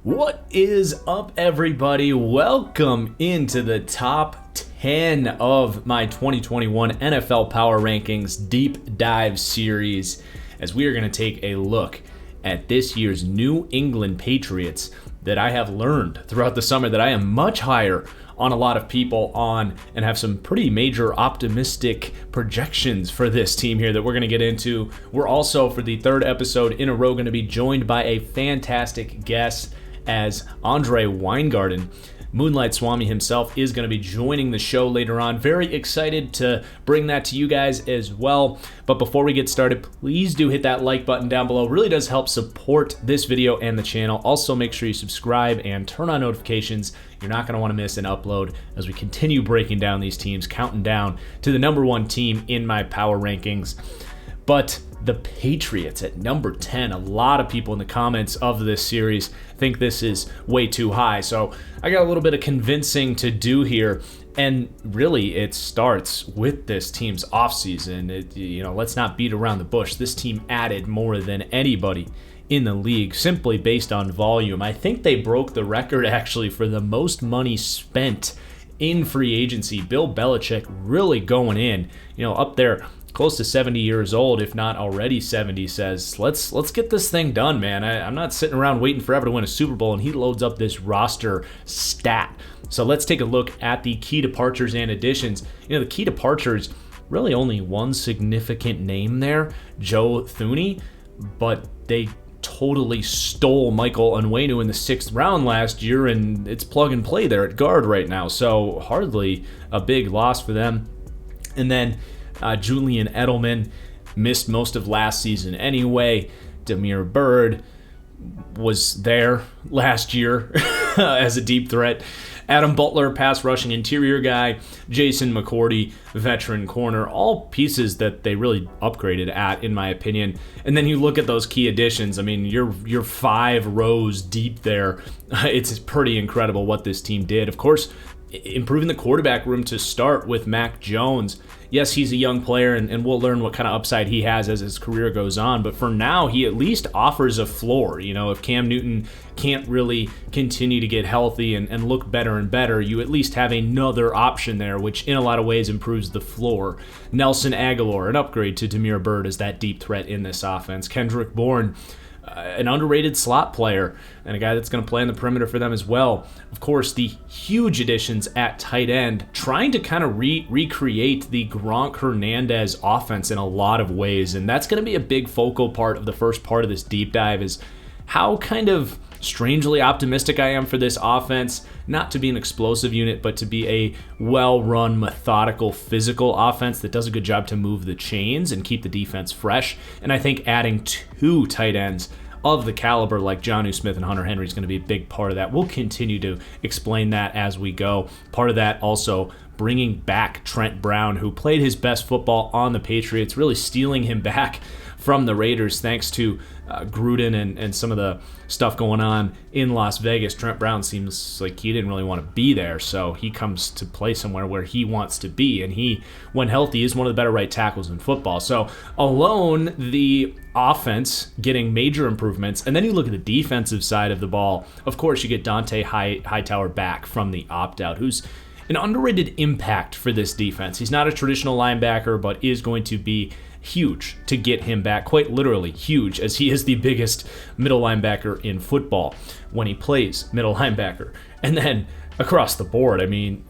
What is up, everybody? Welcome into the top 10 of my 2021 NFL Power Rankings Deep Dive Series, as we are going to take a look at this year's New England Patriots that I have learned throughout the summer that I am much higher on a lot of people on, and have some pretty major optimistic projections for this team here that we're going to get into. We're also, for the third episode in a row, going to be joined by a fantastic guest, as Andre Weingarten, Moonlight Swami himself, is going to be joining the show later on. Very excited to bring that to you guys as well. But before we get started, please do hit that like button down below. It really does help support this video and the channel. Also, make sure you subscribe and turn on notifications. You're not going to want to miss an upload as we continue breaking down these teams, counting down to the number one team in my power rankings. But the Patriots at number 10, a lot of people in the comments of this series think this is way too high. So I got a little bit of convincing to do here. And really, it starts with this team's offseason. Let's not beat around the bush. This team added more than anybody in the league simply based on volume. I think they broke the record actually for the most money spent in free agency. Bill Belichick really going in, up there close to 70 years old, if not already 70, says, let's get this thing done, man. I'm not sitting around waiting forever to win a Super Bowl, and he loads up this roster stat. So let's take a look at the key departures and additions. The key departures, really only one significant name there, Joe Thuney, but they totally stole Michael Onwenu in the 6th round last year, and it's plug and play there at guard right now, so hardly a big loss for them. And then Julian Edelman missed most of last season anyway. Damiere Byrd was there last year as a deep threat. Adam Butler, pass rushing interior guy. Jason McCourty, veteran corner. All pieces that they really upgraded at, in my opinion. And then you look at those key additions. I mean, you're 5 rows deep there. It's pretty incredible what this team did. Of course, improving the quarterback room to start with Mac Jones. Yes, he's a young player, and we'll learn what kind of upside he has as his career goes on. But for now, he at least offers a floor. If Cam Newton can't really continue to get healthy and look better and better, you at least have another option there, which in a lot of ways improves the floor. Nelson Aguilar, an upgrade to Damiere Byrd as that deep threat in this offense. Kendrick Bourne, an underrated slot player and a guy that's going to play on the perimeter for them as well. Of course, the huge additions at tight end, trying to kind of recreate the Gronk Hernandez offense in a lot of ways, and that's going to be a big focal part of the first part of this deep dive, is how kind of strangely optimistic I am for this offense, not to be an explosive unit, but to be a well-run, methodical, physical offense that does a good job to move the chains and keep the defense fresh. And I think adding 2 tight ends of the caliber like Jonnu Smith and Hunter Henry is going to be a big part of that. We'll continue to explain that as we go. Part of that also bringing back Trent Brown, who played his best football on the Patriots, really stealing him back from the Raiders thanks to Gruden and some of the stuff going on in Las Vegas. Trent Brown seems like he didn't really want to be there, so he comes to play somewhere where he wants to be, and he, when healthy, is one of the better right tackles in football. So alone, the offense getting major improvements, and then you look at the defensive side of the ball. Of course, you get Dante Hightower back from the opt-out, who's an underrated impact for this defense. He's not a traditional linebacker, but is going to be huge to get him back, quite literally huge, as he is the biggest middle linebacker in football when he plays middle linebacker. And then across the board,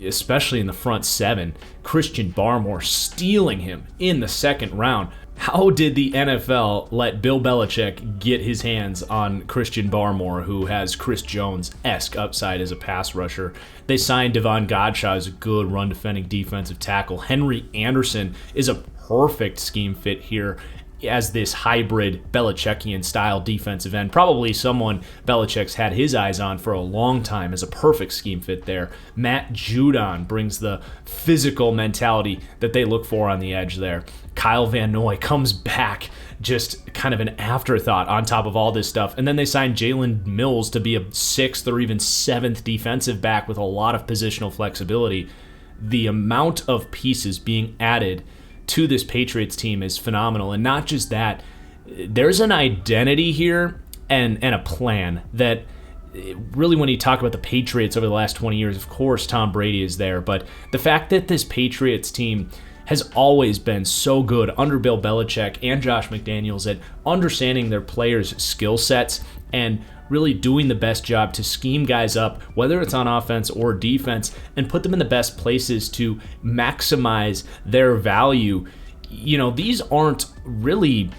especially in the front 7, Christian Barmore stealing him in the 2nd round. How did the NFL let Bill Belichick get his hands on Christian Barmore, who has Chris Jones-esque upside as a pass rusher? They signed Devon Godshaw as a good run-defending defensive tackle. Henry Anderson is a perfect scheme fit here as this hybrid Belichickian style defensive end. Probably someone Belichick's had his eyes on for a long time as a perfect scheme fit there. Matt Judon brings the physical mentality that they look for on the edge there. Kyle Van Noy comes back, just kind of an afterthought on top of all this stuff. And then they signed Jalen Mills to be a 6th or even 7th defensive back with a lot of positional flexibility. The amount of pieces being added to this Patriots team is phenomenal. And not just that, there's an identity here and a plan that really, when you talk about the Patriots over the last 20 years, of course, Tom Brady is there. But the fact that this Patriots team has always been so good under Bill Belichick and Josh McDaniels at understanding their players' skill sets and really doing the best job to scheme guys up, whether it's on offense or defense, and put them in the best places to maximize their value. These aren't really,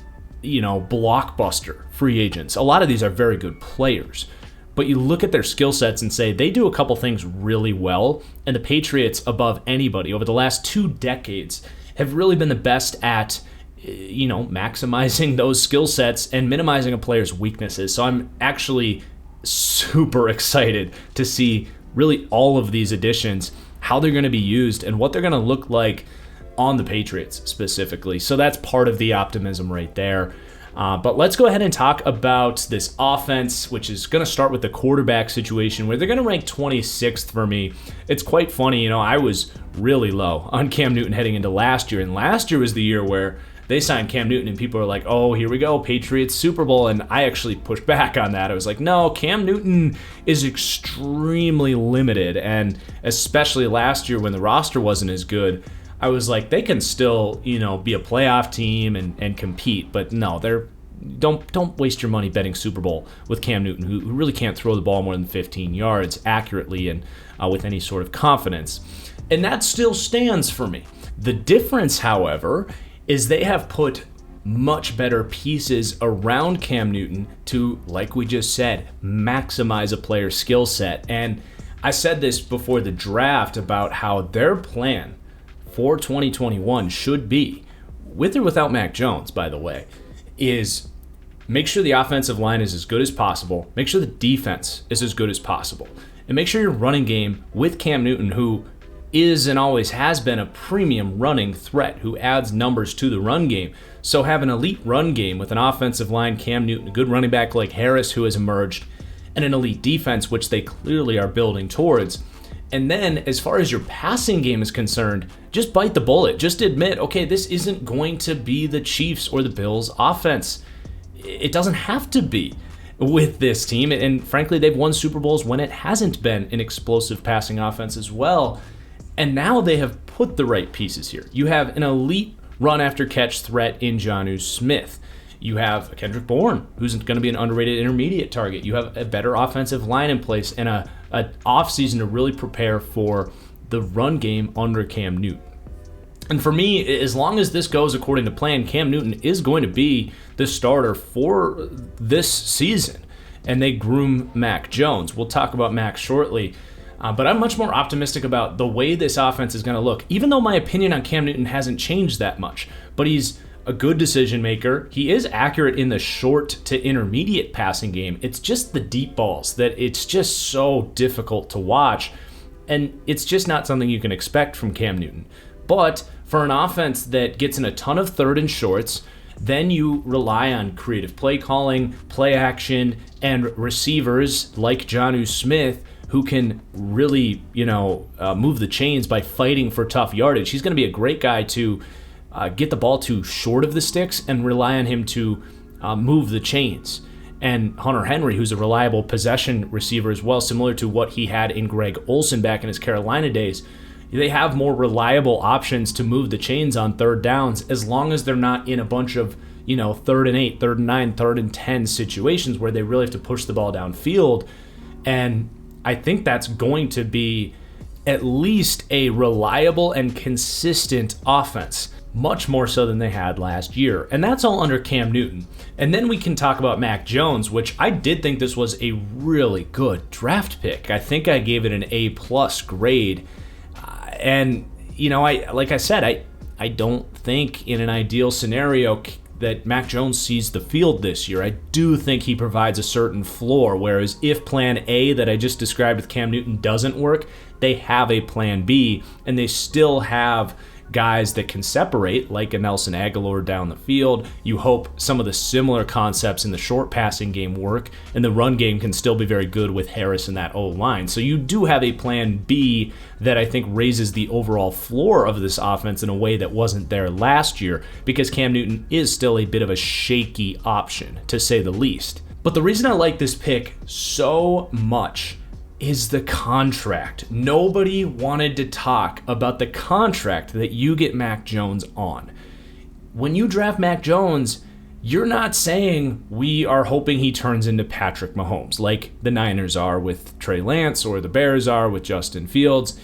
blockbuster free agents. A lot of these are very good players. But you look at their skill sets and say they do a couple things really well, and the Patriots, above anybody over the last 2 decades, have really been the best at maximizing those skill sets and minimizing a player's weaknesses. So I'm actually super excited to see really all of these additions, how they're going to be used, and what they're going to look like on the Patriots specifically. So that's part of the optimism right there. But let's go ahead and talk about this offense, which is going to start with the quarterback situation, where they're going to rank 26th for me. It's quite funny. I was really low on Cam Newton heading into last year, and last year was the year where they signed Cam Newton, and people are like, oh, here we go, Patriots Super Bowl, and I actually pushed back on that. I was like, no, Cam Newton is extremely limited, and especially last year when the roster wasn't as good, I was like, they can still, be a playoff team and compete, but no, don't waste your money betting Super Bowl with Cam Newton, who really can't throw the ball more than 15 yards accurately and with any sort of confidence. And that still stands for me. The difference, however, is they have put much better pieces around Cam Newton to, like we just said, maximize a player's skill set. And I said this before the draft about how their plan for 2021 should be, with or without Mac Jones, by the way, is make sure the offensive line is as good as possible, make sure the defense is as good as possible, and make sure your running game with Cam Newton, who is and always has been a premium running threat, who adds numbers to the run game. So have an elite run game with an offensive line, Cam Newton, a good running back like Harris, who has emerged, and an elite defense, which they clearly are building towards. And then, as far as your passing game is concerned, just bite the bullet. Just admit, okay, this isn't going to be the Chiefs or the Bills' offense. It doesn't have to be with this team. And frankly, they've won Super Bowls when it hasn't been an explosive passing offense as well. And now they have put the right pieces here. You have an elite run-after-catch threat in Jonnu Smith. You have Kendrick Bourne, who's going to be an underrated intermediate target. You have a better offensive line in place and an offseason to really prepare for the run game under Cam Newton. And for me, as long as this goes according to plan, Cam Newton is going to be the starter for this season. And they groom Mac Jones. We'll talk about Mac shortly. But I'm much more optimistic about the way this offense is going to look, even though my opinion on Cam Newton hasn't changed that much. But he's a good decision maker. He is accurate in the short to intermediate passing game. It's just the deep balls that it's just so difficult to watch. And it's just not something you can expect from Cam Newton. But for an offense that gets in a ton of third and shorts, then you rely on creative play calling, play action, and receivers like Jonnu Smith, who can really, move the chains by fighting for tough yardage. He's going to be a great guy to get the ball to short of the sticks and rely on him to move the chains. And Hunter Henry, who's a reliable possession receiver as well, similar to what he had in Greg Olsen back in his Carolina days. They have more reliable options to move the chains on third downs, as long as they're not in a bunch of, 3rd and 8, 3rd and 9, 3rd and 10 situations where they really have to push the ball downfield. And I think that's going to be at least a reliable and consistent offense, much more so than they had last year. And that's all under Cam Newton. And then we can talk about Mac Jones, which I did think this was a really good draft pick. I think I gave it an A+ grade. And, I don't think in an ideal scenario that Mac Jones sees the field this year. I do think he provides a certain floor, whereas if plan A that I just described with Cam Newton doesn't work, they have a plan B, and they still have guys that can separate, like a Nelson Aguilar down the field. You hope some of the similar concepts in the short passing game work, and the run game can still be very good with Harris and that O-line. So you do have a plan B that I think raises the overall floor of this offense in a way that wasn't there last year, because Cam Newton is still a bit of a shaky option, to say the least. But the reason I like this pick so much is the contract. Nobody wanted to talk about the contract that you get Mac Jones on. When you draft Mac Jones, you're not saying we are hoping he turns into Patrick Mahomes like the Niners are with Trey Lance or the Bears are with Justin Fields.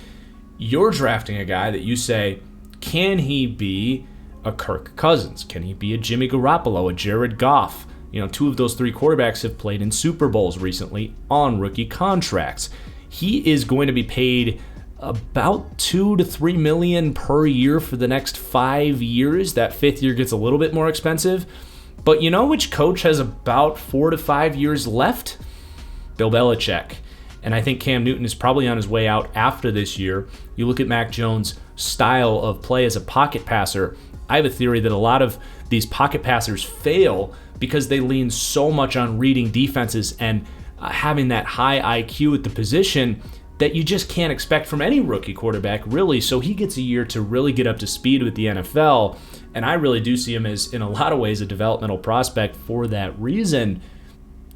You're drafting a guy that you say, can he be a Kirk Cousins? Can he be a Jimmy Garoppolo, a Jared Goff? Two of those three quarterbacks have played in Super Bowls recently on rookie contracts. He is going to be paid about $2 to $3 million per year for the next 5 years. That fifth year gets a little bit more expensive. But you know which coach has about 4 to 5 years left? Bill Belichick. And I think Cam Newton is probably on his way out after this year. You look at Mac Jones' style of play as a pocket passer. I have a theory that a lot of these pocket passers fail because they lean so much on reading defenses and having that high IQ at the position that you just can't expect from any rookie quarterback, really. So he gets a year to really get up to speed with the NFL, and I really do see him as, in a lot of ways, a developmental prospect for that reason.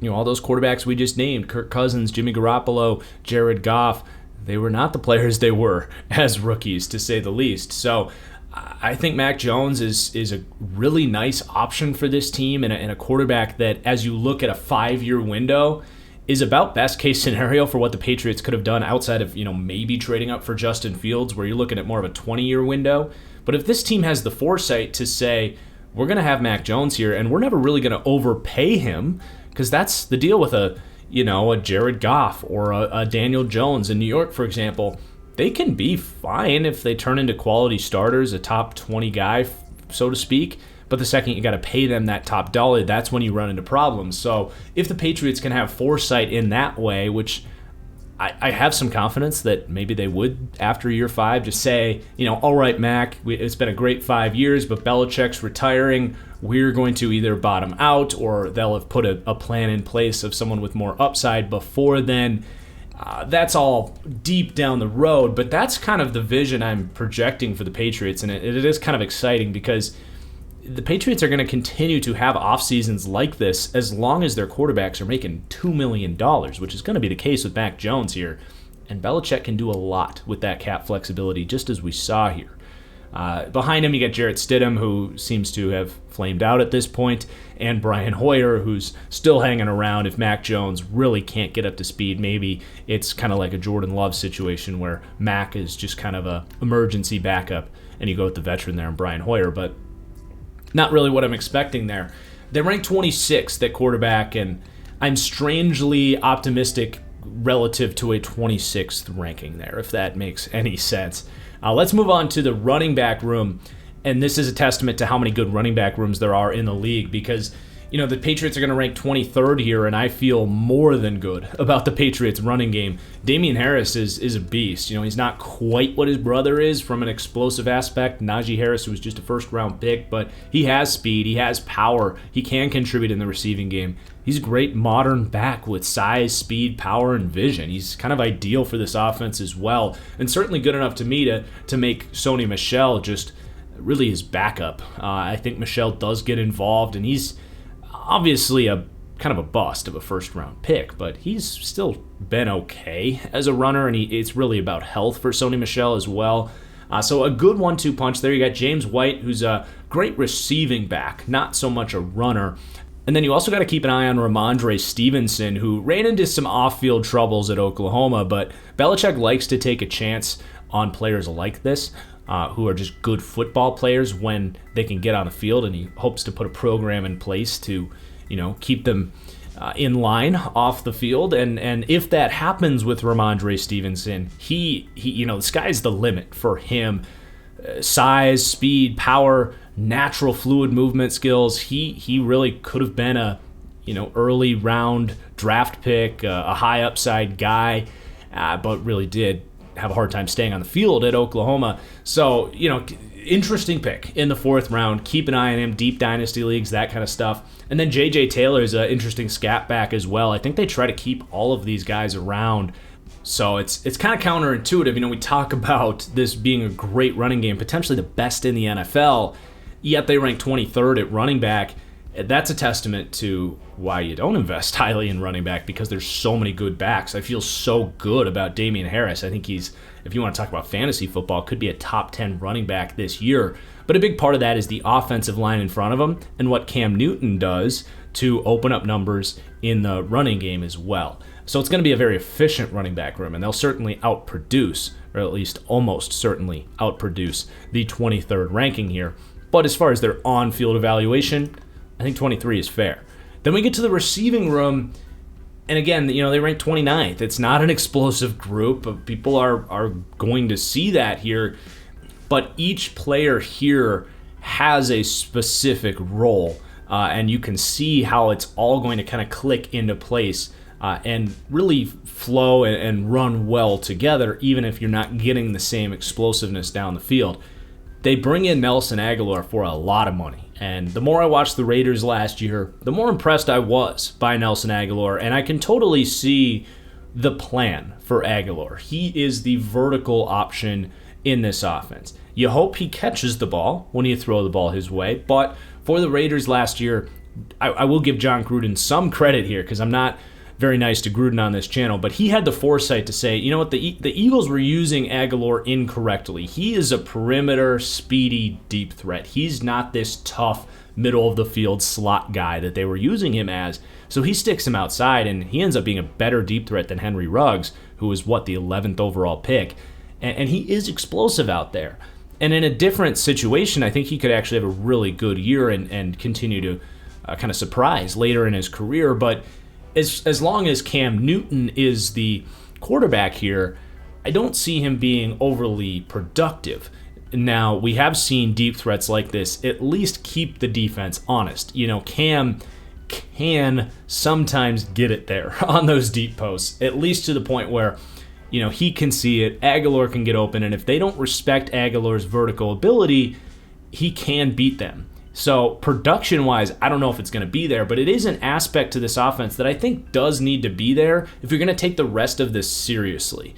All those quarterbacks we just named, Kirk Cousins, Jimmy Garoppolo, Jared Goff, they were not the players they were as rookies, to say the least. So I think Mac Jones is a really nice option for this team, and a quarterback that, as you look at a 5-year window, is about best case scenario for what the Patriots could have done outside of maybe trading up for Justin Fields, where you're looking at more of a 20-year window. But if this team has the foresight to say, we're going to have Mac Jones here, and we're never really going to overpay him, because that's the deal with a Jared Goff or a Daniel Jones in New York, for example. They can be fine if they turn into quality starters, a top 20 guy, so to speak. But the second you got to pay them that top dollar, that's when you run into problems. So if the Patriots can have foresight in that way, which I have some confidence that maybe they would after year 5, just say, all right, Mac, it's been a great 5 years, but Belichick's retiring. We're going to either bottom out, or they'll have put a plan in place of someone with more upside before then. That's all deep down the road, but that's kind of the vision I'm projecting for the Patriots, and it is kind of exciting because the Patriots are going to continue to have off seasons like this as long as their quarterbacks are making $2 million, which is going to be the case with Mac Jones here. And Belichick can do a lot with that cap flexibility, just as we saw here. Behind him, you got Jarrett Stidham, who seems to have flamed out at this point, and Brian Hoyer, who's still hanging around. If Mac Jones really can't get up to speed, maybe it's kind of like a Jordan Love situation where Mac is just kind of a emergency backup, and you go with the veteran there and Brian Hoyer, but not really what I'm expecting there. They ranked 26th at quarterback, and I'm strangely optimistic relative to a 26th ranking there, if that makes any sense. Let's move on to the running back room, and this is a testament to how many good running back rooms there are in the league, because the Patriots are going to rank 23rd here, and I feel more than good about the Patriots running game. Damian Harris is a beast. He's not quite what his brother is from an explosive aspect. Najee Harris was just a first-round pick, but he has speed, he has power, he can contribute in the receiving game. He's a great modern back with size, speed, power, and vision. He's kind of ideal for this offense as well, and certainly good enough to me to make Sony Michel just really his backup. I think Michel does get involved, and he's obviously a kind of a bust of a first-round pick, but he's still been okay as a runner, and it's really about health for Sony Michel as well. So a good 1-2 punch there. You got James White, who's a great receiving back, not so much a runner. And then you also got to keep an eye on Ramondre Stevenson, who ran into some off-field troubles at Oklahoma, but Belichick likes to take a chance on players like this, who are just good football players when they can get on the field, and he hopes to put a program in place to, keep them in line off the field. And if that happens with Ramondre Stevenson, he the sky's the limit for him. Size, speed, power, natural fluid movement skills. He really could have been a early round draft pick, a high upside guy, but really did have a hard time staying on the field at Oklahoma. So, interesting pick in the 4th round. Keep an eye on him, deep dynasty leagues, that kind of stuff. And then J.J. Taylor is an interesting scat back as well. I think they try to keep all of these guys around. So it's kind of counterintuitive. We talk about this being a great running game, potentially the best in the NFL, yet they rank 23rd at running back. That's a testament to why you don't invest highly in running back, because there's so many good backs. I feel so good about Damian Harris. I think he's, if you want to talk about fantasy football, could be a top 10 running back this year. But a big part of that is the offensive line in front of him and what Cam Newton does to open up numbers in the running game as well. So it's going to be a very efficient running back room, and they'll certainly outproduce, or at least almost certainly outproduce, the 23rd ranking here. But as far as their on-field evaluation, I think 23 is fair. Then we get to the receiving room, and again, they rank 29th. It's not an explosive group. People are going to see that here, but each player here has a specific role, and you can see how it's all going to kind of click into place and really flow and run well together, even if you're not getting the same explosiveness down the field. They bring in Nelson Agholor for a lot of money. And the more I watched the Raiders last year, the more impressed I was by Nelson Agholor. And I can totally see the plan for Agholor. He is the vertical option in this offense. You hope he catches the ball when you throw the ball his way. But for the Raiders last year, I will give John Gruden some credit here, because I'm not very nice to Gruden on this channel, but he had the foresight to say, you know what, the Eagles were using Agholor incorrectly. He is a perimeter, speedy, deep threat. He's not this tough, middle-of-the-field slot guy that they were using him as. So he sticks him outside, and he ends up being a better deep threat than Henry Ruggs, who was, the 11th overall pick. And he is explosive out there. And in a different situation, I think he could actually have a really good year and continue to kind of surprise later in his career. But as long as Cam Newton is the quarterback here, I don't see him being overly productive. Now, we have seen deep threats like this at least keep the defense honest. Cam can sometimes get it there on those deep posts, at least to the point where, he can see it, Agholor can get open, and if they don't respect Agholor's vertical ability, he can beat them. So production-wise, I don't know if it's going to be there, but it is an aspect to this offense that I think does need to be there if you're going to take the rest of this seriously.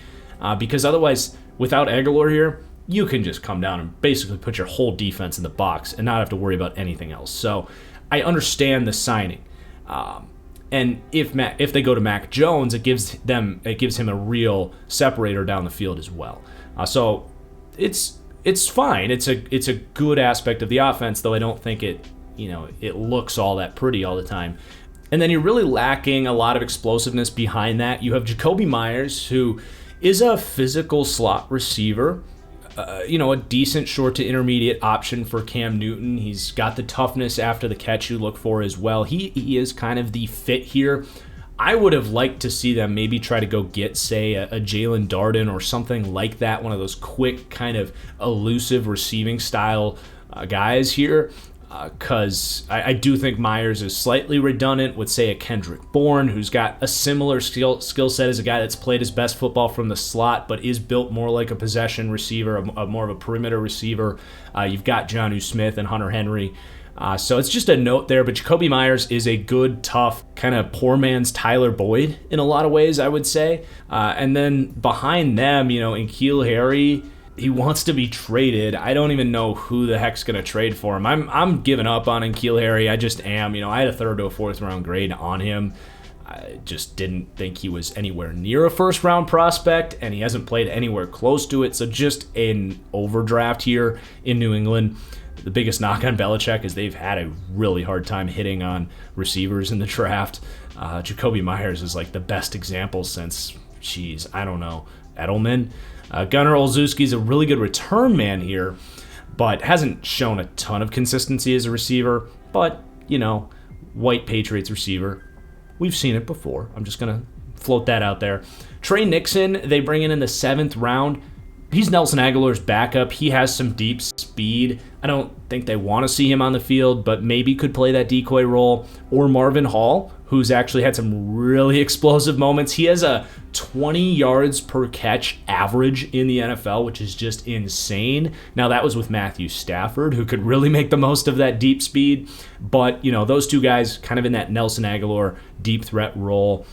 Because otherwise, without Agholor here, you can just come down and basically put your whole defense in the box and not have to worry about anything else. So I understand the signing. And if they go to Mac Jones, it gives him a real separator down the field as well. So it's fine. It's a good aspect of the offense, though I don't think it looks all that pretty all the time. And then you're really lacking a lot of explosiveness behind that. You have Jakobi Meyers, who is a physical slot receiver, a decent short to intermediate option for Cam Newton. He's got the toughness after the catch you look for as well. He is kind of the fit here. I would have liked to see them maybe try to go get, say, a Jalen Darden or something like that, one of those quick, kind of elusive receiving style guys here, because I do think Myers is slightly redundant with, say, a Kendrick Bourne, who's got a similar skill set as a guy that's played his best football from the slot, but is built more like a possession receiver, more of a perimeter receiver. You've got Jonnu Smith and Hunter Henry. So it's just a note there, but Jakobi Meyers is a good, tough, kind of poor man's Tyler Boyd in a lot of ways, I would say. And then behind them, N'Keal Harry, he wants to be traded. I don't even know who the heck's going to trade for him. I'm giving up on N'Keal Harry. I just am. I had a 3rd to a 4th round grade on him. I just didn't think he was anywhere near a first-round prospect, and he hasn't played anywhere close to it. So just an overdraft here in New England. The biggest knock on Belichick is they've had a really hard time hitting on receivers in the draft. Jakobi Meyers is like the best example since, Edelman. Gunnar Olszewski's a really good return man here, but hasn't shown a ton of consistency as a receiver. But, white Patriots receiver. We've seen it before. I'm just going to float that out there. Trey Nixon, they bring in the 7th round. he's Nelson Aguilar's backup. He has some deep speed. I don't think they want to see him on the field, but maybe could play that decoy role. Or Marvin Hall, who's actually had some really explosive moments. He has a 20 yards per catch average in the NFL, which is just insane. Now, that was with Matthew Stafford, who could really make the most of that deep speed. But, those two guys kind of in that Nelson Aguilar deep threat role.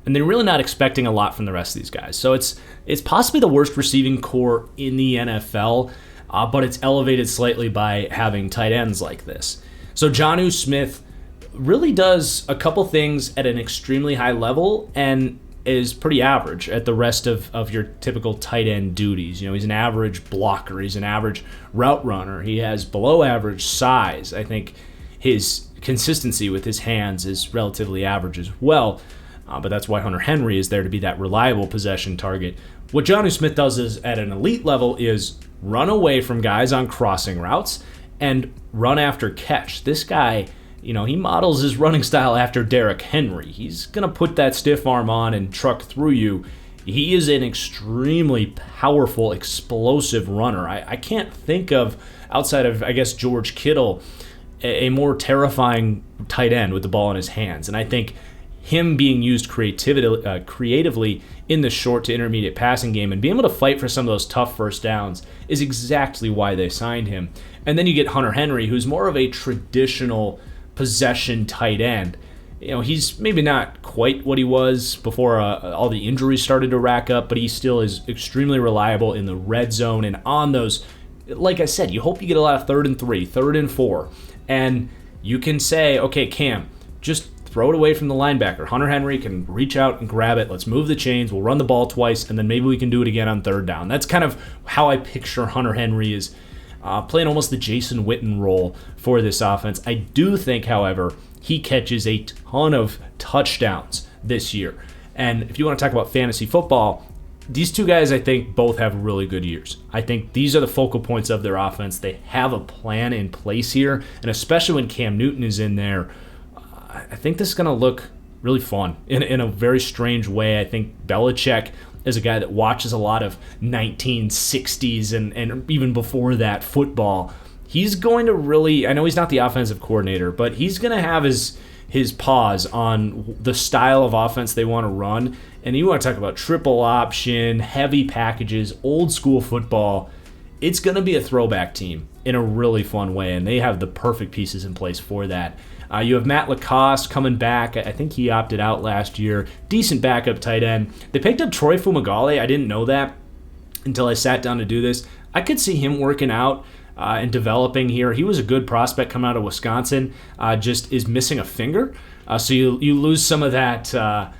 And they're really not expecting a lot from the rest of these guys. So it's possibly the worst receiving core in the NFL, but it's elevated slightly by having tight ends like this. So Jonnu Smith really does a couple things at an extremely high level and is pretty average at the rest of your typical tight end duties. He's an average blocker. He's an average route runner. He has below average size. I think his consistency with his hands is relatively average as well. But that's why Hunter Henry is there to be that reliable possession target. What Jonnu Smith does is at an elite level is run away from guys on crossing routes and run after catch. This guy, he models his running style after Derrick Henry. He's going to put that stiff arm on and truck through you. He is an extremely powerful, explosive runner. I can't think of, outside of, I guess, George Kittle, a more terrifying tight end with the ball in his hands. And I think him being used creatively in the short to intermediate passing game and being able to fight for some of those tough first downs is exactly why they signed him. And then you get Hunter Henry, who's more of a traditional possession tight end. He's maybe not quite what he was before all the injuries started to rack up, but he still is extremely reliable in the red zone and on those. Like I said, you hope you get a lot of 3rd and 3, 3rd and 4, and you can say, okay, Cam, just throw it away from the linebacker. Hunter Henry can reach out and grab it. Let's move the chains. We'll run the ball twice, and then maybe we can do it again on 3rd down. That's kind of how I picture Hunter Henry is playing almost the Jason Witten role for this offense. I do think, however, he catches a ton of touchdowns this year. And if you want to talk about fantasy football, these two guys, I think, both have really good years. I think these are the focal points of their offense. They have a plan in place here, and especially when Cam Newton is in there, I think this is going to look really fun in a very strange way. I think Belichick is a guy that watches a lot of 1960s and even before that football. He's going to really, I know he's not the offensive coordinator, but he's going to have his paws on the style of offense they want to run. And you want to talk about triple option, heavy packages, old school football. It's going to be a throwback team in a really fun way, and they have the perfect pieces in place for that. You have Matt Lacoste coming back. I think he opted out last year. Decent backup tight end. They picked up Troy Fumagalli. I didn't know that until I sat down to do this. I could see him working out and developing here. He was a good prospect coming out of Wisconsin. Just is missing a finger. So you lose some of that.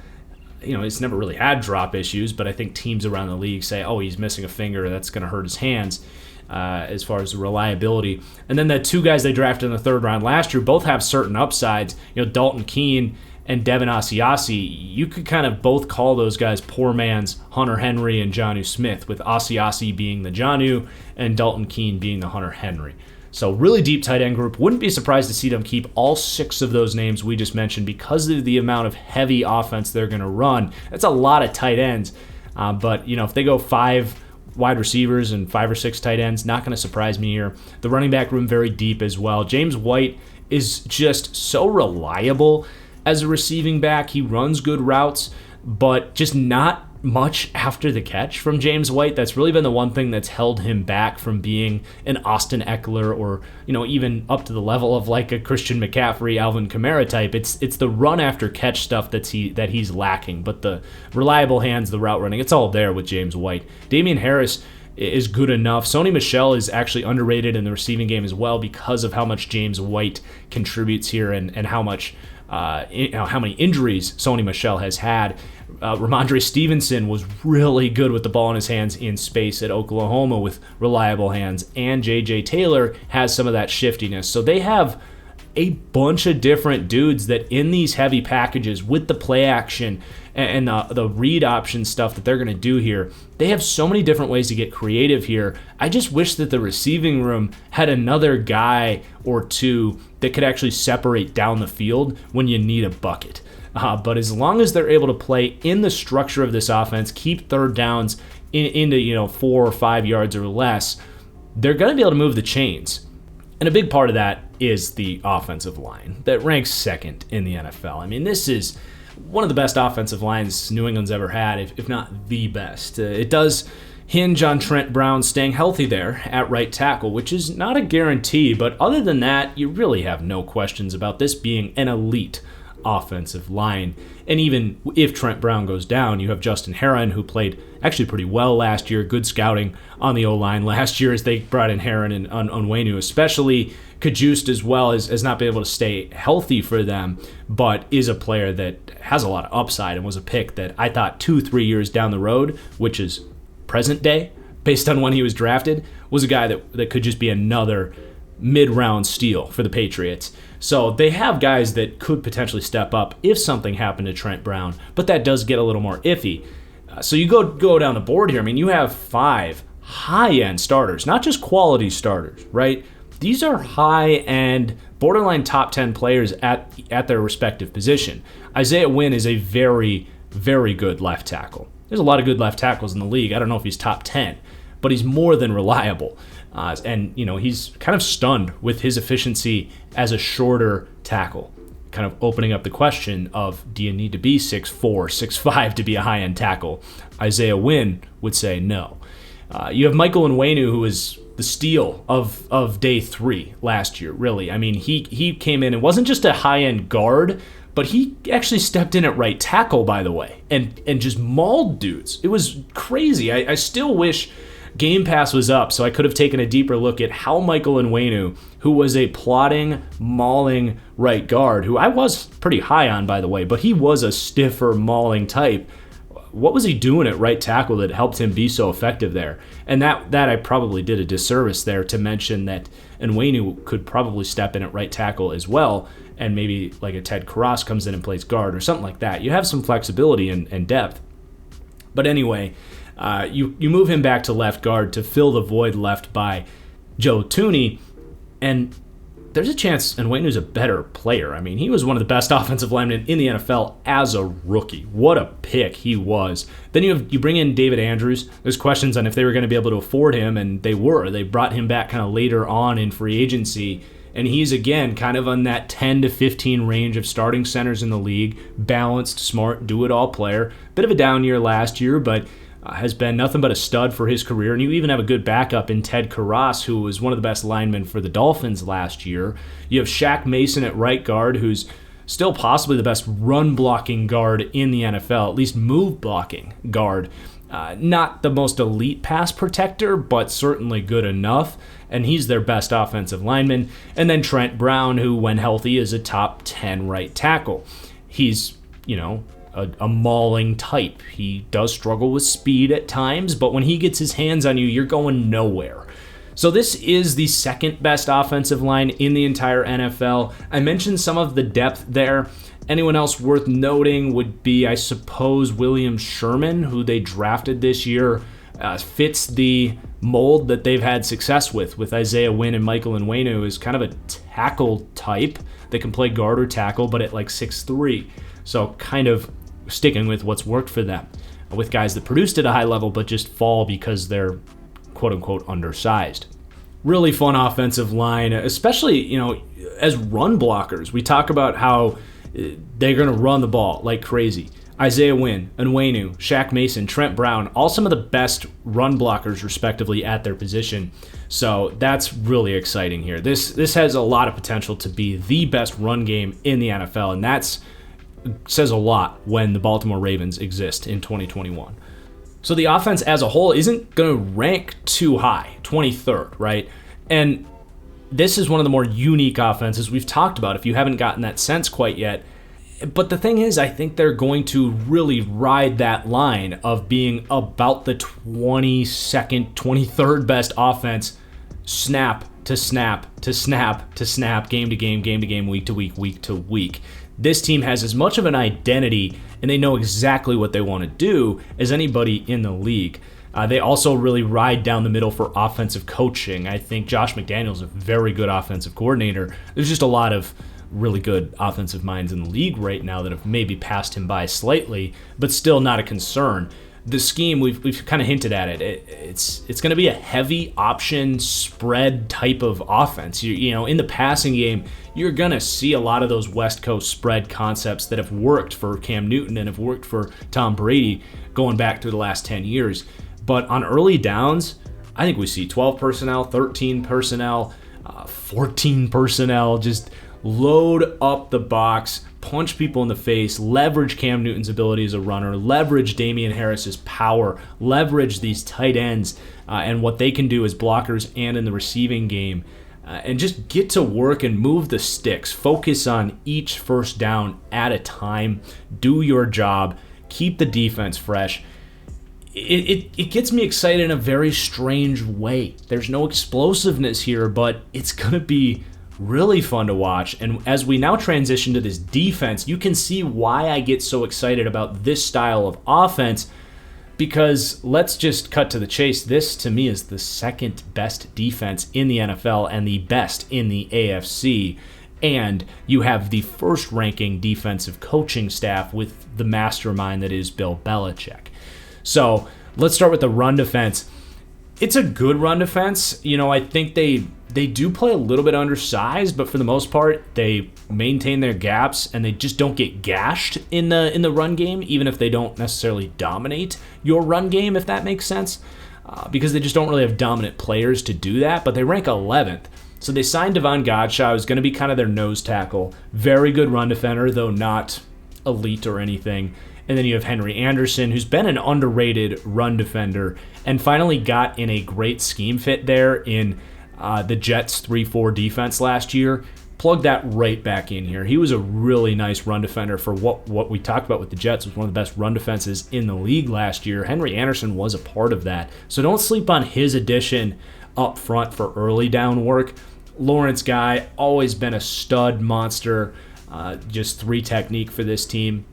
He's never really had drop issues, but I think teams around the league say, oh, he's missing a finger. That's going to hurt his hands. As far as the reliability. And then the two guys they drafted in the 3rd round last year both have certain upsides. Dalton Keene and Devin Asiasi, you could kind of both call those guys poor man's Hunter Henry and Jonnu Smith, with Asiasi being the Jonnu and Dalton Keene being the Hunter Henry. So really deep tight end group. Wouldn't be surprised to see them keep all 6 of those names we just mentioned because of the amount of heavy offense they're going to run. That's a lot of tight ends. But if they go 5 wide receivers and 5 or 6 tight ends, not going to surprise me here. The running back room very deep as well. James White is just so reliable as a receiving back. He runs good routes, but just not much after the catch from James White. That's really been the one thing that's held him back from being an Austin Eckler or, even up to the level of like a Christian McCaffrey, Alvin Kamara type. It's the run after catch stuff that he's lacking, but the reliable hands, the route running, it's all there with James White. Damian Harris is good enough. Sony Michel is actually underrated in the receiving game as well because of how much James White contributes here and how much how many injuries Sony Michel has had. Ramondre Stevenson was really good with the ball in his hands in space at Oklahoma with reliable hands, and J.J. Taylor has some of that shiftiness. So they have a bunch of different dudes that in these heavy packages with the play action and the read option stuff that they're going to do here, they have so many different ways to get creative here. I just wish that the receiving room had another guy or two that could actually separate down the field when you need a bucket. But as long as they're able to play in the structure of this offense, keep 3rd downs, into 4 or 5 yards or less, they're going to be able to move the chains. And a big part of that is the offensive line that ranks second in the NFL. I mean, this is one of the best offensive lines New England's ever had, if not the best. It does hinge on Trent Brown staying healthy there at right tackle, which is not a guarantee, but other than that, you really have no questions about this being an elite offensive line. And even if Trent Brown goes down, you have Justin Herron, who played actually pretty well last year. Good scouting on the O-line last year as they brought in Herron and Onwenu, especially Keyz as well as not been able to stay healthy for them, but is a player that has a lot of upside and was a pick that I thought 2-3 years down the road, which is present day, based on when he was drafted, was a guy that could just be another mid-round steal for the Patriots. So they have guys that could potentially step up if something happened to Trent Brown, but that does get a little more iffy. So you go down the board here. I mean, you have 5 high-end starters, not just quality starters, right? These are high-end, borderline top 10 players at their respective position. Isaiah Wynn is a very, very good left tackle. There's a lot of good left tackles in the league. I don't know if he's top 10, but he's more than reliable. And he's kind of stunned with his efficiency as a shorter tackle, kind of opening up the question of, do you need to be 6'4", 6'5" to be a high-end tackle? Isaiah Wynn would say no. You have Michael Onwenu, who is the steal of day 3 last year, really. I mean, he came in and wasn't just a high-end guard, but he actually stepped in at right tackle, by the way, and just mauled dudes. It was crazy. I still wish Game Pass was up so I could have taken a deeper look at how Michael Onwenu, who was a plodding, mauling right guard, who I was pretty high on, by the way, but he was a stiffer, mauling type. What was he doing at right tackle that helped him be so effective there? And that I probably did a disservice there to mention that Onwenu could probably step in at right tackle as well, and maybe like a Ted Karras comes in and plays guard or something like that. You have some flexibility and depth. But anyway, you move him back to left guard to fill the void left by Joe Thuney, and there's a chance Onwenu's a better player. I mean, he was one of the best offensive linemen in the NFL as a rookie. What a pick he was. Then you bring in David Andrews. There's questions on if they were going to be able to afford him, and they were. They brought him back kind of later on in free agency, and he's, again, kind of on that 10 to 15 range of starting centers in the league. Balanced, smart, do-it-all player. Bit of a down year last year, but has been nothing but a stud for his career. And you even have a good backup in Ted Karras, who was one of the best linemen for the Dolphins last year. You have Shaq Mason at right guard, who's still possibly the best run-blocking guard in the NFL, at least move-blocking guard. Not the most elite pass protector, but certainly good enough. And he's their best offensive lineman. And then Trent Brown, who, when healthy, is a top 10 right tackle. He's, a mauling type. He does struggle with speed at times, but when he gets his hands on you, you're going nowhere. So this is the second best offensive line in the entire NFL. I mentioned some of the depth there. Anyone else worth noting would be, I suppose, William Sherman, who they drafted this year. Fits the mold that they've had success with Isaiah Wynn and Michael Onwenu, is kind of a tackle type. They can play guard or tackle, but at like 6'3". So kind of sticking with what's worked for them, with guys that produced at a high level but just fall because they're quote-unquote undersized. Really fun offensive line, especially, as run blockers. We talk about how they're going to run the ball like crazy. Isaiah Wynn, Onwenu, Shaq Mason, Trent Brown, all some of the best run blockers respectively at their position. So that's really exciting here. This has a lot of potential to be the best run game in the NFL, and that's says a lot when the Baltimore Ravens exist in 2021. So the offense as a whole isn't going to rank too high, 23rd, right? And this is one of the more unique offenses we've talked about, if you haven't gotten that sense quite yet. But the thing is, I think they're going to really ride that line of being about the 22nd, 23rd best offense, snap to snap to snap to snap, game to game, week to week. This team has as much of an identity, and they know exactly what they want to do as anybody in the league. They also really ride down the middle for offensive coaching. I think Josh McDaniels is a very good offensive coordinator. There's just a lot of really good offensive minds in the league right now that have maybe passed him by slightly, but still not a concern. the scheme, we've kind of hinted at it. It's going to be a heavy option spread type of offense. You know, in the passing game, you're going to see a lot of those West Coast spread concepts that have worked for Cam Newton and have worked for Tom Brady going back through the last 10 years. But on early downs, I think we see 12 personnel, 13 personnel, 14 personnel, just load up the box, punch people in the face, leverage Cam Newton's ability as a runner, leverage Damian Harris's power, leverage these tight ends and what they can do as blockers and in the receiving game, and just get to work and move the sticks. Focus on each first down at a time. Do your job. Keep the defense fresh. It gets me excited in a very strange way. There's no explosiveness here, but it's going to be really fun to watch. And as we now transition to this defense, you can see why I get so excited about this style of offense, because let's just cut to the chase. This, to me, is the second best defense in the NFL and the best in the AFC. And you have the first-ranking defensive coaching staff with the mastermind that is Bill Belichick. So let's start with the run defense. It's a good run defense. You know, I think they do play a little bit undersized, but for the most part, they maintain their gaps and they just don't get gashed in the run game, even if they don't necessarily dominate your run game, if that makes sense, because they just don't really have dominant players to do that. But they rank 11th. So they signed Devon Godchaux, who's going to be kind of their nose tackle. Very good run defender, though not elite or anything. And then you have Henry Anderson, who's been an underrated run defender and finally got in a great scheme fit there in the Jets 3-4 defense last year. Plug that right back in here. He was a really nice run defender for what we talked about with the Jets. Was one of the best run defenses in the league last year. Henry Anderson was a part of that. So don't sleep on his addition up front for early down work. Lawrence Guy, always been a stud monster, just 3 technique for this team.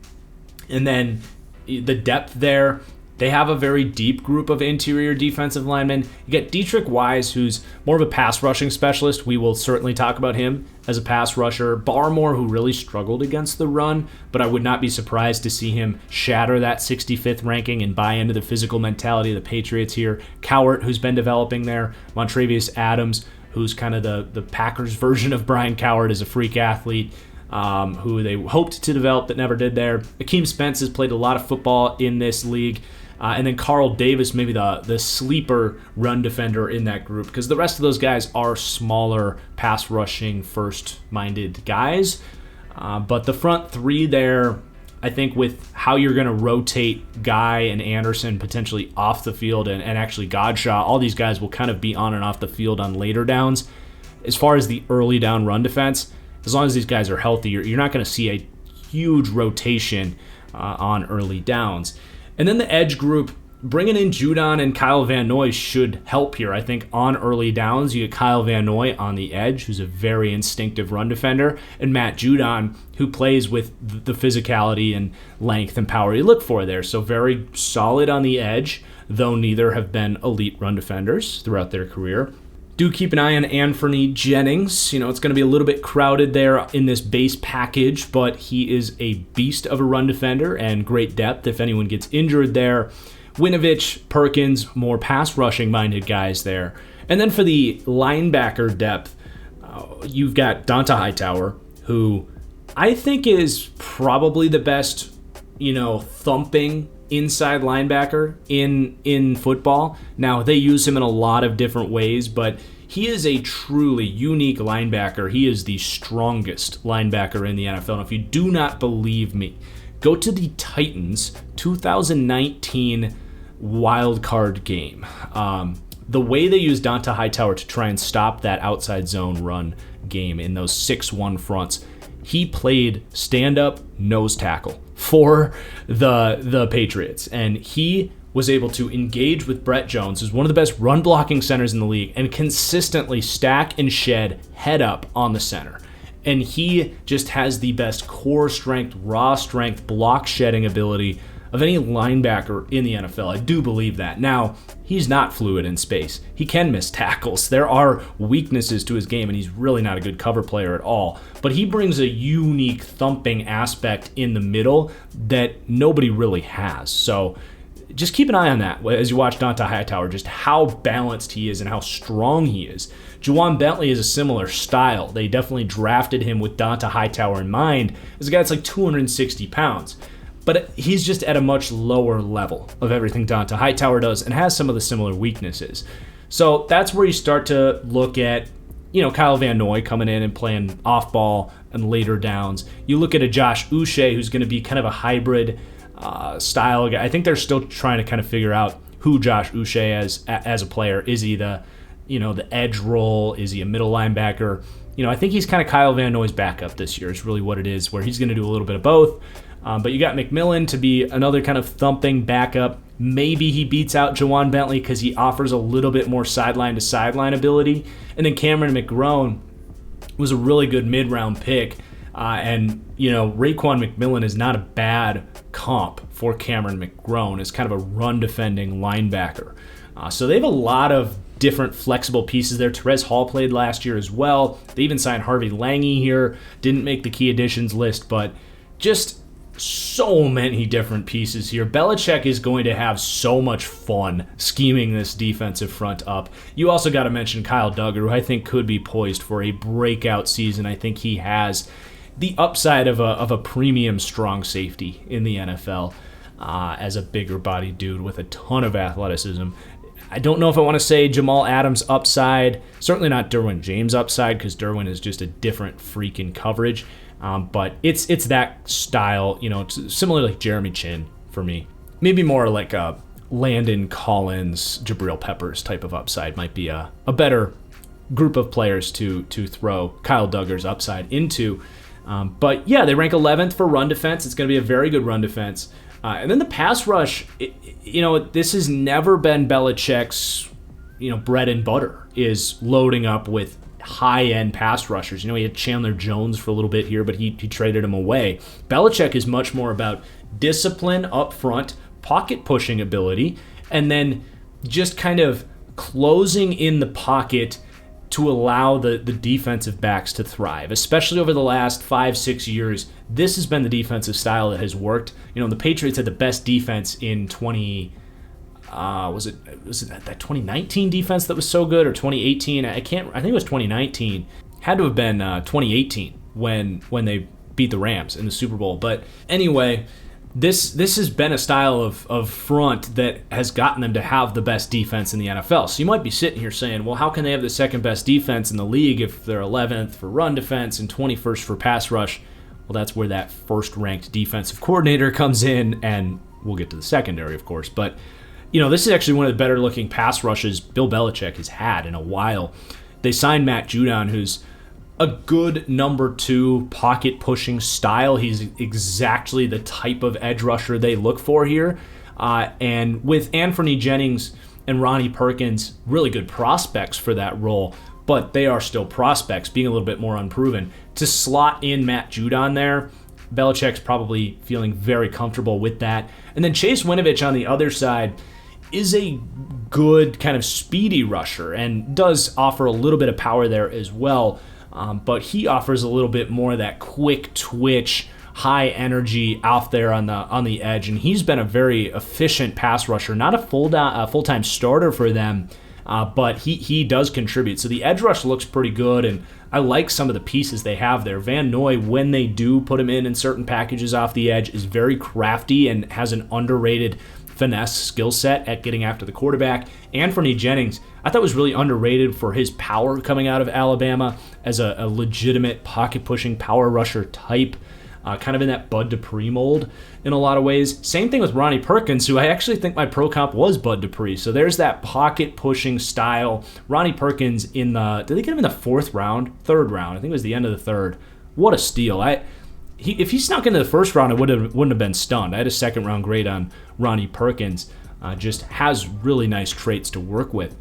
And then the depth there, they have a very deep group of interior defensive linemen. You get Dietrich Wise, who's more of a pass rushing specialist. We will certainly talk about him as a pass rusher. Barmore, who really struggled against the run, but I would not be surprised to see him shatter that 65th ranking and buy into the physical mentality of the Patriots here. Cowart, who's been developing there. Montravius Adams, who's kind of the Packers version of Brian Cowart, is a freak athlete. Who they hoped to develop but never did there. Akeem Spence has played a lot of football in this league. And then Carl Davis, maybe the sleeper run defender in that group, because the rest of those guys are smaller, pass-rushing, first-minded guys. But the front 3 there, I think with how you're going to rotate Guy and Anderson potentially off the field and actually Godchaux, all these guys will kind of be on and off the field on later downs. As far as the early down run defense, as long as these guys are healthy, you're not going to see a huge rotation on early downs. And then the edge group, bringing in Judon and Kyle Van Noy should help here. I think on early downs, you get Kyle Van Noy on the edge, who's a very instinctive run defender, and Matt Judon, who plays with the physicality and length and power you look for there. So very solid on the edge, though neither have been elite run defenders throughout their career. Do keep an eye on Anthony Jennings. You know, it's going to be a little bit crowded there in this base package, but he is a beast of a run defender and great depth if anyone gets injured there. Winovich, Perkins, more pass rushing minded guys there. And then for the linebacker depth, you've got Donta Hightower, who I think is probably the best, thumping inside linebacker in football. Now, they use him in a lot of different ways, but he is a truly unique linebacker. He is the strongest linebacker in the NFL. And if you do not believe me, go to the Titans 2019 wild card game. The way they use Donta Hightower to try and stop that outside zone run game in those 6-1 fronts, he played stand-up nose tackle for the Patriots, and he was able to engage with Brett Jones, who's one of the best run-blocking centers in the league, and consistently stack and shed head up on the center. And he just has the best core strength, raw strength, block shedding ability of any linebacker in the NFL. I do believe that. Now, he's not fluid in space. He can miss tackles. There are weaknesses to his game, and he's really not a good cover player at all. But he brings a unique thumping aspect in the middle that nobody really has. So just keep an eye on that as you watch Dont'a Hightower, just how balanced he is and how strong he is. Juwan Bentley is a similar style. They definitely drafted him with Dont'a Hightower in mind as a guy that's like 260 pounds. But he's just at a much lower level of everything Dont'a Hightower does and has some of the similar weaknesses. So that's where you start to look at, Kyle Van Noy coming in and playing off ball and later downs. You look at a Josh Uche who's going to be kind of a hybrid style guy. I think they're still trying to kind of figure out who Josh Uche as a player. Is he the edge role? Is he a middle linebacker? I think he's kind of Kyle Van Noy's backup this year is really what it is, where he's going to do a little bit of both. But you got McMillan to be another kind of thumping backup. Maybe he beats out Juwan Bentley because he offers a little bit more sideline-to-sideline ability. And then Cameron McGrone was a really good mid-round pick. And Raekwon McMillan is not a bad comp for Cameron McGrone as kind of a run-defending linebacker. So they have a lot of different flexible pieces there. Terez Hall played last year as well. They even signed Harvey Lange here. Didn't make the key additions list, but just so many different pieces here. Belichick is going to have so much fun scheming this defensive front up. You also got to mention Kyle Duggar, who I think could be poised for a breakout season. I think he has the upside of a premium strong safety in the NFL as a bigger body dude with a ton of athleticism. I don't know if I want to say Jamal Adams upside. Certainly not Derwin James upside, because Derwin is just a different freak in coverage. But it's that style, it's similar like Jeremy Chin for me. Maybe more like a Landon Collins, Jabril Peppers type of upside might be a better group of players to throw Kyle Duggar's upside into. But yeah, they rank 11th for run defense. It's going to be a very good run defense. And then the pass rush, this has never been Belichick's, bread and butter, is loading up with high-end pass rushers. He had Chandler Jones for a little bit here, but he traded him away. Belichick is much more about discipline up front, pocket pushing ability, and then just kind of closing in the pocket to allow the defensive backs to thrive. Especially over the last 5-6 years, this has been the defensive style that has worked. The Patriots had the best defense in was it that 2019 defense that was so good, or 2018? I think it was 2019. Had to have been 2018 when they beat the Rams in the Super Bowl. But anyway, this has been a style of front that has gotten them to have the best defense in the NFL. So you might be sitting here saying, well, how can they have the second best defense in the league if they're 11th for run defense and 21st for pass rush? Well, that's where that first-ranked defensive coordinator comes in, and we'll get to the secondary, of course. But this is actually one of the better-looking pass rushes Bill Belichick has had in a while. They signed Matt Judon, who's a good number 2 pocket-pushing style. He's exactly the type of edge rusher they look for here. And with Anthony Jennings and Ronnie Perkins, really good prospects for that role, but they are still prospects, being a little bit more unproven. To slot in Matt Judon there, Belichick's probably feeling very comfortable with that. And then Chase Winovich on the other side is a good kind of speedy rusher and does offer a little bit of power there as well. But he offers a little bit more of that quick twitch, high energy out there on the edge. And he's been a very efficient pass rusher, not a full-time starter for them, but he does contribute. So the edge rush looks pretty good, and I like some of the pieces they have there. Van Noy, when they do put him in certain packages off the edge, is very crafty and has an underrated finesse skill set at getting after the quarterback. Anthony Jennings, I thought was really underrated for his power coming out of Alabama as a legitimate pocket-pushing power rusher type, kind of in that Bud Dupree mold in a lot of ways. Same thing with Ronnie Perkins, who I actually think my pro comp was Bud Dupree. So there's that pocket-pushing style. Ronnie Perkins did they get him in the 4th round? 3rd round. I think it was the end of the 3rd. What a steal. If he snuck into the 1st round, I wouldn't have been stunned. I had a 2nd round grade on Ronnie Perkins. Just has really nice traits to work with.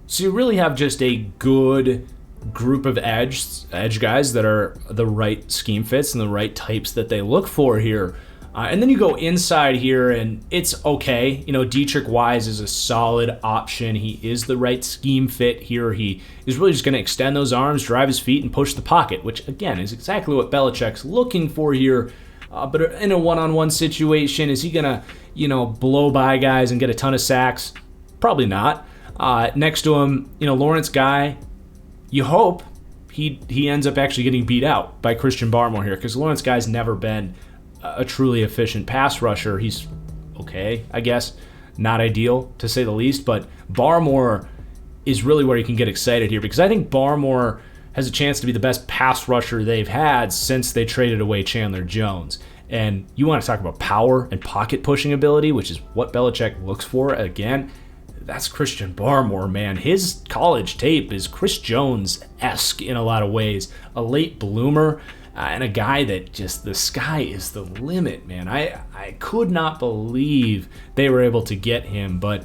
So you really have just a good group of edge guys that are the right scheme fits and the right types that they look for here. And then you go inside here, and it's okay. Dietrich Wise is a solid option. He is the right scheme fit here. He is really just going to extend those arms, drive his feet, and push the pocket, which, again, is exactly what Belichick's looking for here. But in a one-on-one situation, is he going to, blow by guys and get a ton of sacks? Probably not. Next to him, Lawrence Guy, you hope he ends up actually getting beat out by Christian Barmore here, because Lawrence Guy's never been a truly efficient pass rusher. He's okay, I guess. Not ideal, to say the least, but Barmore is really where you can get excited here, because I think Barmore has a chance to be the best pass rusher they've had since they traded away Chandler Jones. And you want to talk about power and pocket pushing ability, which is what Belichick looks for. Again, that's Christian Barmore, man. His college tape is Chris Jones-esque in a lot of ways. A late bloomer and a guy that just, the sky is the limit, man. I could not believe they were able to get him, but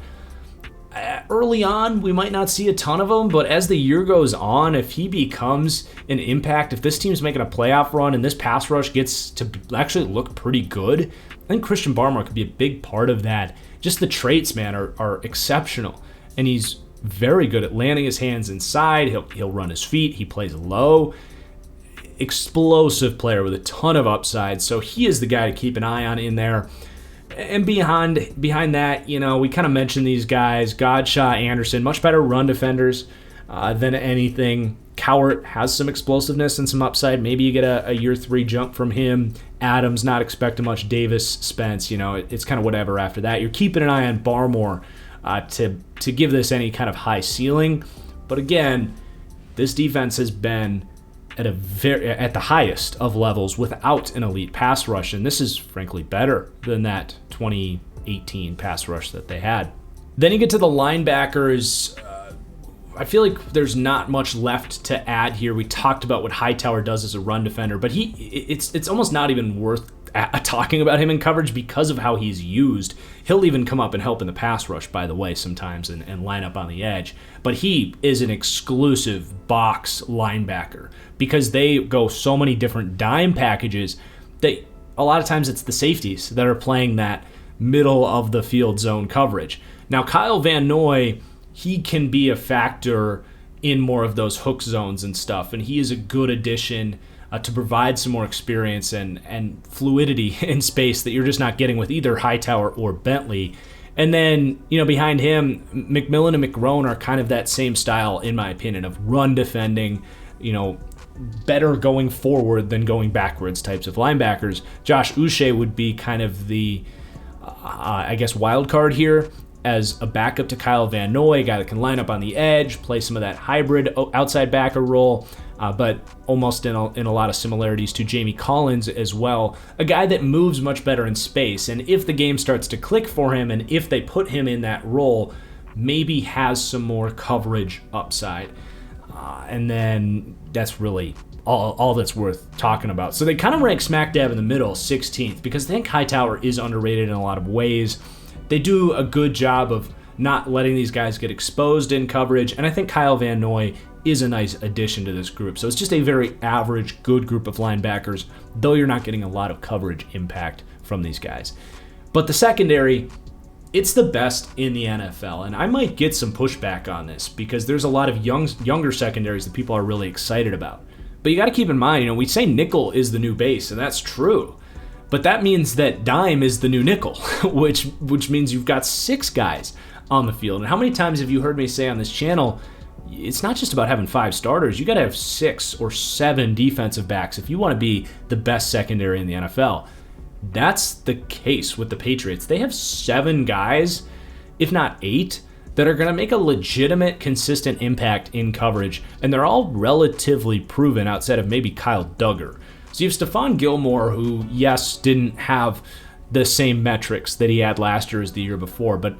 early on, we might not see a ton of him, but as the year goes on, if he becomes an impact, if this team's making a playoff run and this pass rush gets to actually look pretty good, I think Christian Barmore could be a big part of that. Just the traits, man, are exceptional, and he's very good at landing his hands inside. He'll run his feet. He plays low. Explosive player with a ton of upside, so he is the guy to keep an eye on in there. And behind that, we kind of mentioned these guys, Godshaw, Anderson, much better run defenders than anything. Cowart has some explosiveness and some upside. Maybe you get a year 3 jump from him. Adams, not expecting much. Davis, Spence, it's kind of whatever after that. You're keeping an eye on Barmore to give this any kind of high ceiling. But again, this defense has been at the highest of levels without an elite pass rush, and this is frankly better than that 2018 pass rush that they had. Then you get to the linebackers. I feel like there's not much left to add here. We talked about what Hightower does as a run defender, but it's almost not even worth talking about him in coverage because of how he's used. He'll even come up and help in the pass rush, by the way, sometimes and line up on the edge. But he is an exclusive box linebacker because they go so many different dime packages that a lot of times it's the safeties that are playing that middle of the field zone coverage. Now, Kyle Van Noy, he can be a factor in more of those hook zones and stuff, and he is a good addition to provide some more experience and fluidity in space that you're just not getting with either Hightower or Bentley. And then, behind him, McMillan and McGrone are kind of that same style, in my opinion, of run defending, better going forward than going backwards types of linebackers. Josh Uche would be kind of the, wild card here as a backup to Kyle Van Noy, a guy that can line up on the edge, play some of that hybrid outside backer role, but almost in a lot of similarities to Jamie Collins as well. A guy that moves much better in space, and if the game starts to click for him and if they put him in that role, maybe has some more coverage upside. And then that's really all that's worth talking about. So they kind of rank smack dab in the middle, 16th, because I think Hightower is underrated in a lot of ways. They do a good job of not letting these guys get exposed in coverage, and I think Kyle Van Noy is a nice addition to this group. So it's just a very average, good group of linebackers, though you're not getting a lot of coverage impact from these guys. But the secondary, it's the best in the NFL, and I might get some pushback on this because there's a lot of younger secondaries that people are really excited about. But you got to keep in mind, we say nickel is the new base, and that's true. But that means that dime is the new nickel, which means you've got 6 guys on the field. And how many times have you heard me say on this channel, it's not just about having 5 starters. You got to have 6 or 7 defensive backs if you want to be the best secondary in the NFL. That's the case with the Patriots. They have 7 guys, if not 8, that are going to make a legitimate, consistent impact in coverage. And they're all relatively proven outside of maybe Kyle Duggar. So you have Stephon Gilmore, who, yes, didn't have the same metrics that he had last year as the year before, but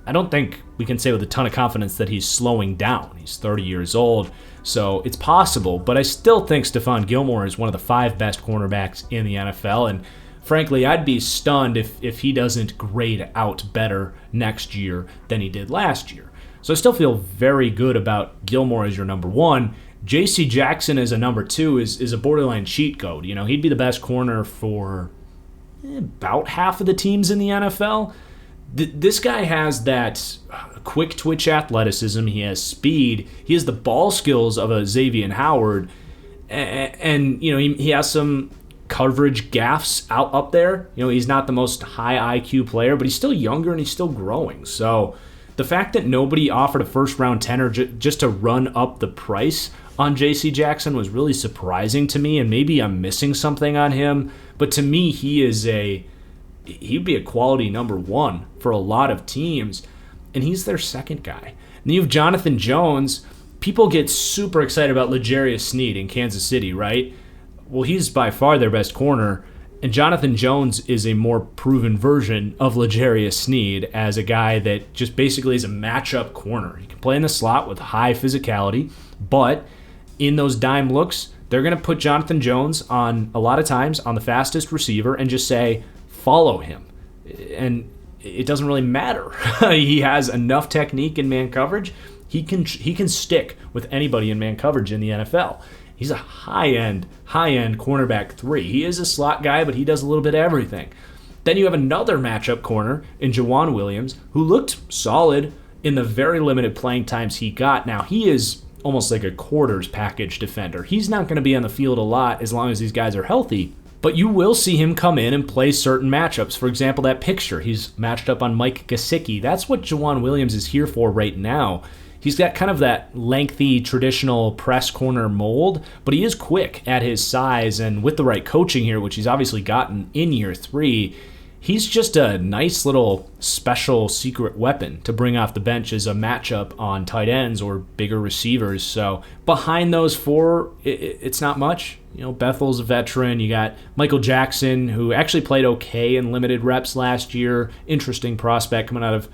I don't think we can say with a ton of confidence that he's slowing down. He's 30 years old, so it's possible, but I still think Stephon Gilmore is one of the 5 best cornerbacks in the NFL, and frankly, I'd be stunned if he doesn't grade out better next year than he did last year. So I still feel very good about Gilmore as your number 1. J.C. Jackson as a number 2 is a borderline cheat code. He'd be the best corner for about half of the teams in the NFL. This guy has that quick twitch athleticism. He has speed. He has the ball skills of a Xavier Howard. And he has some coverage gaffes up there. He's not the most high IQ player, but he's still younger and he's still growing. So the fact that nobody offered a first-round tenor just to run up the price on J.C. Jackson was really surprising to me, and maybe I'm missing something on him. But to me, he'd be a quality number one for a lot of teams, and he's their second guy. And you have Jonathan Jones. People get super excited about L'Jarius Sneed in Kansas City, right? Well, he's by far their best corner, and Jonathan Jones is a more proven version of L'Jarius Sneed as a guy that just basically is a matchup corner. He can play in the slot with high physicality, but in those dime looks, they're going to put Jonathan Jones on, a lot of times, on the fastest receiver and just say, follow him. And it doesn't really matter. He has enough technique in man coverage. He can stick with anybody in man coverage in the NFL. He's a high-end cornerback 3. He is a slot guy, but he does a little bit of everything. Then you have another matchup corner in Jawan Williams, who looked solid in the very limited playing times he got. Now, he is almost like a quarters package defender. He's not going to be on the field a lot as long as these guys are healthy, but you will see him come in and play certain matchups. For example, that picture, he's matched up on Mike Gesicki. That's what Jawan Williams is here for right now. He's got kind of that lengthy, traditional press corner mold, but he is quick at his size, and with the right coaching here, which he's obviously gotten in year 3, he's just a nice little special secret weapon to bring off the bench as a matchup on tight ends or bigger receivers. So behind those 4, it's not much. Bethel's a veteran. You got Michael Jackson, who actually played okay in limited reps last year. Interesting prospect coming out of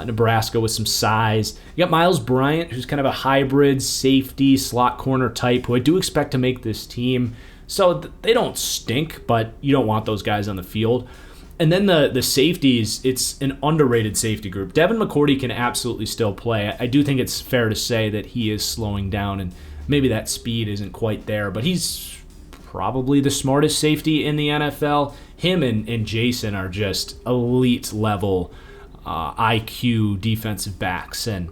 Nebraska with some size. You got Miles Bryant, who's kind of a hybrid safety slot corner type, who I do expect to make this team. So they don't stink, but you don't want those guys on the field. And then the safeties, it's an underrated safety group. Devin McCourty can absolutely still play. I do think it's fair to say that he is slowing down, and maybe that speed isn't quite there, but he's probably the smartest safety in the NFL. Him and Jason are just elite level IQ defensive backs, and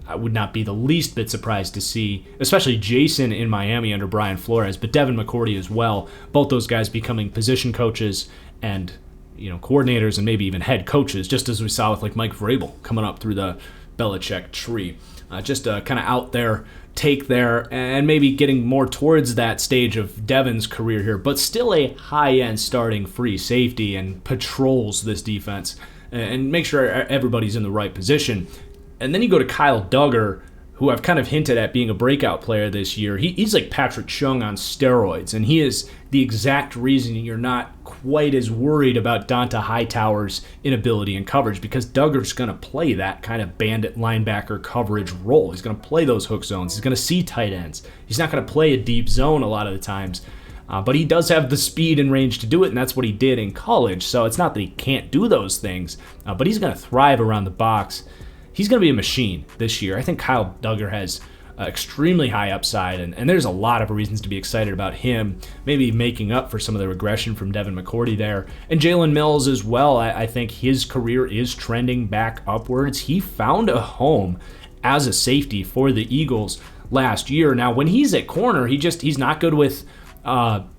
I would not be the least bit surprised to see, especially Jason in Miami under Brian Flores, but Devin McCourty as well, both those guys becoming position coaches and coordinators and maybe even head coaches, just as we saw with like Mike Vrabel coming up through the Belichick tree. Just a kind of out there take there, and maybe getting more towards that stage of Devin's career here, but still a high-end starting free safety and patrols this defense and make sure everybody's in the right position. And then you go to Kyle Duggar, who I've kind of hinted at being a breakout player this year. He's like Patrick Chung on steroids, and he is the exact reason you're not quite as worried about Donta Hightower's inability in coverage, because Duggar's going to play that kind of bandit linebacker coverage role. He's going to play those hook zones. He's going to see tight ends. He's not going to play a deep zone a lot of the times. But he does have the speed and range to do it, and that's what he did in college. So it's not that he can't do those things, but he's going to thrive around the box. He's going to be a machine this year. I think Kyle Duggar has extremely high upside, and there's a lot of reasons to be excited about him, maybe making up for some of the regression from Devin McCourty there. And Jalen Mills as well. I think his career is trending back upwards. He found a home as a safety for the Eagles last year. Now, when he's at corner, he's not good with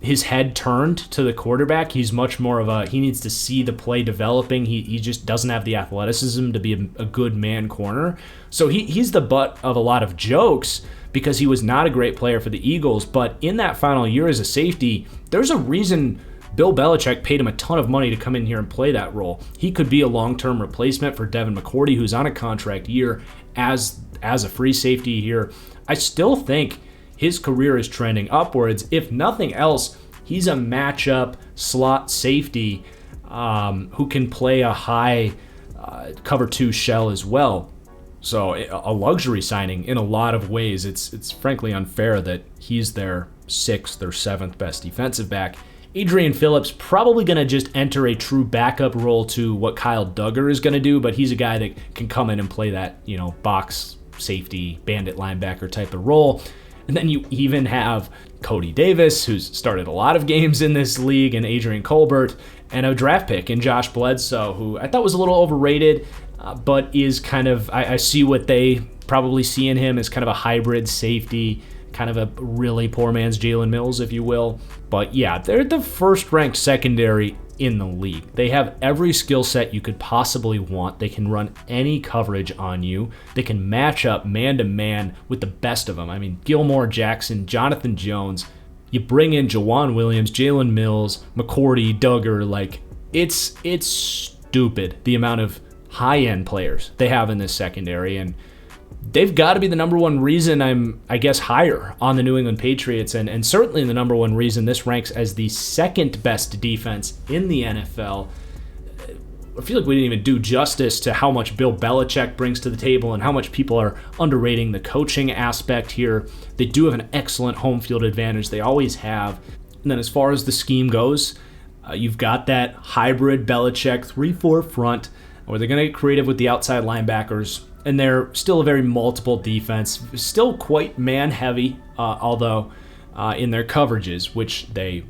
his head turned to the quarterback. He's much more of he needs to see the play developing. He just doesn't have the athleticism to be a good man corner. So he's the butt of a lot of jokes because he was not a great player for the Eagles. But in that final year as a safety, there's a reason Bill Belichick paid him a ton of money to come in here and play that role. He could be a long-term replacement for Devin McCourty, who's on a contract year as a free safety here. I still think his career is trending upwards. If nothing else, he's a matchup slot safety who can play a high cover 2 shell as well. So a luxury signing in a lot of ways. It's frankly unfair that he's their 6th or 7th best defensive back. Adrian Phillips probably going to just enter a true backup role to what Kyle Duggar is going to do, but he's a guy that can come in and play that box safety, bandit linebacker type of role. And then you even have Cody Davis, who's started a lot of games in this league, and Adrian Colbert, and a draft pick in Josh Bledsoe, who I thought was a little overrated, but is kind of, I see what they probably see in him as kind of a hybrid safety, kind of a really poor man's Jalen Mills, if you will. But yeah, they're the first-ranked secondary in the league. They have every skill set you could possibly want. They can run any coverage on you. They can match up man-to-man with the best of them. I mean, Gilmore, Jackson, Jonathan Jones. You bring in Jawan Williams, Jalen Mills, McCourty, Duggar. Like, it's stupid the amount of high-end players they have in this secondary, and they've got to be the number one reason I'm, I guess, higher on the New England Patriots, and certainly the number one reason this ranks as the second best defense in the NFL. I feel like we didn't even do justice to how much Bill Belichick brings to the table and how much people are underrating the coaching aspect here. They do have an excellent home field advantage. They always have. And then as far as the scheme goes, you've got that hybrid Belichick 3-4 front where they're going to get creative with the outside linebackers. And they're still a very multiple defense, still quite man-heavy, although in their coverages, which they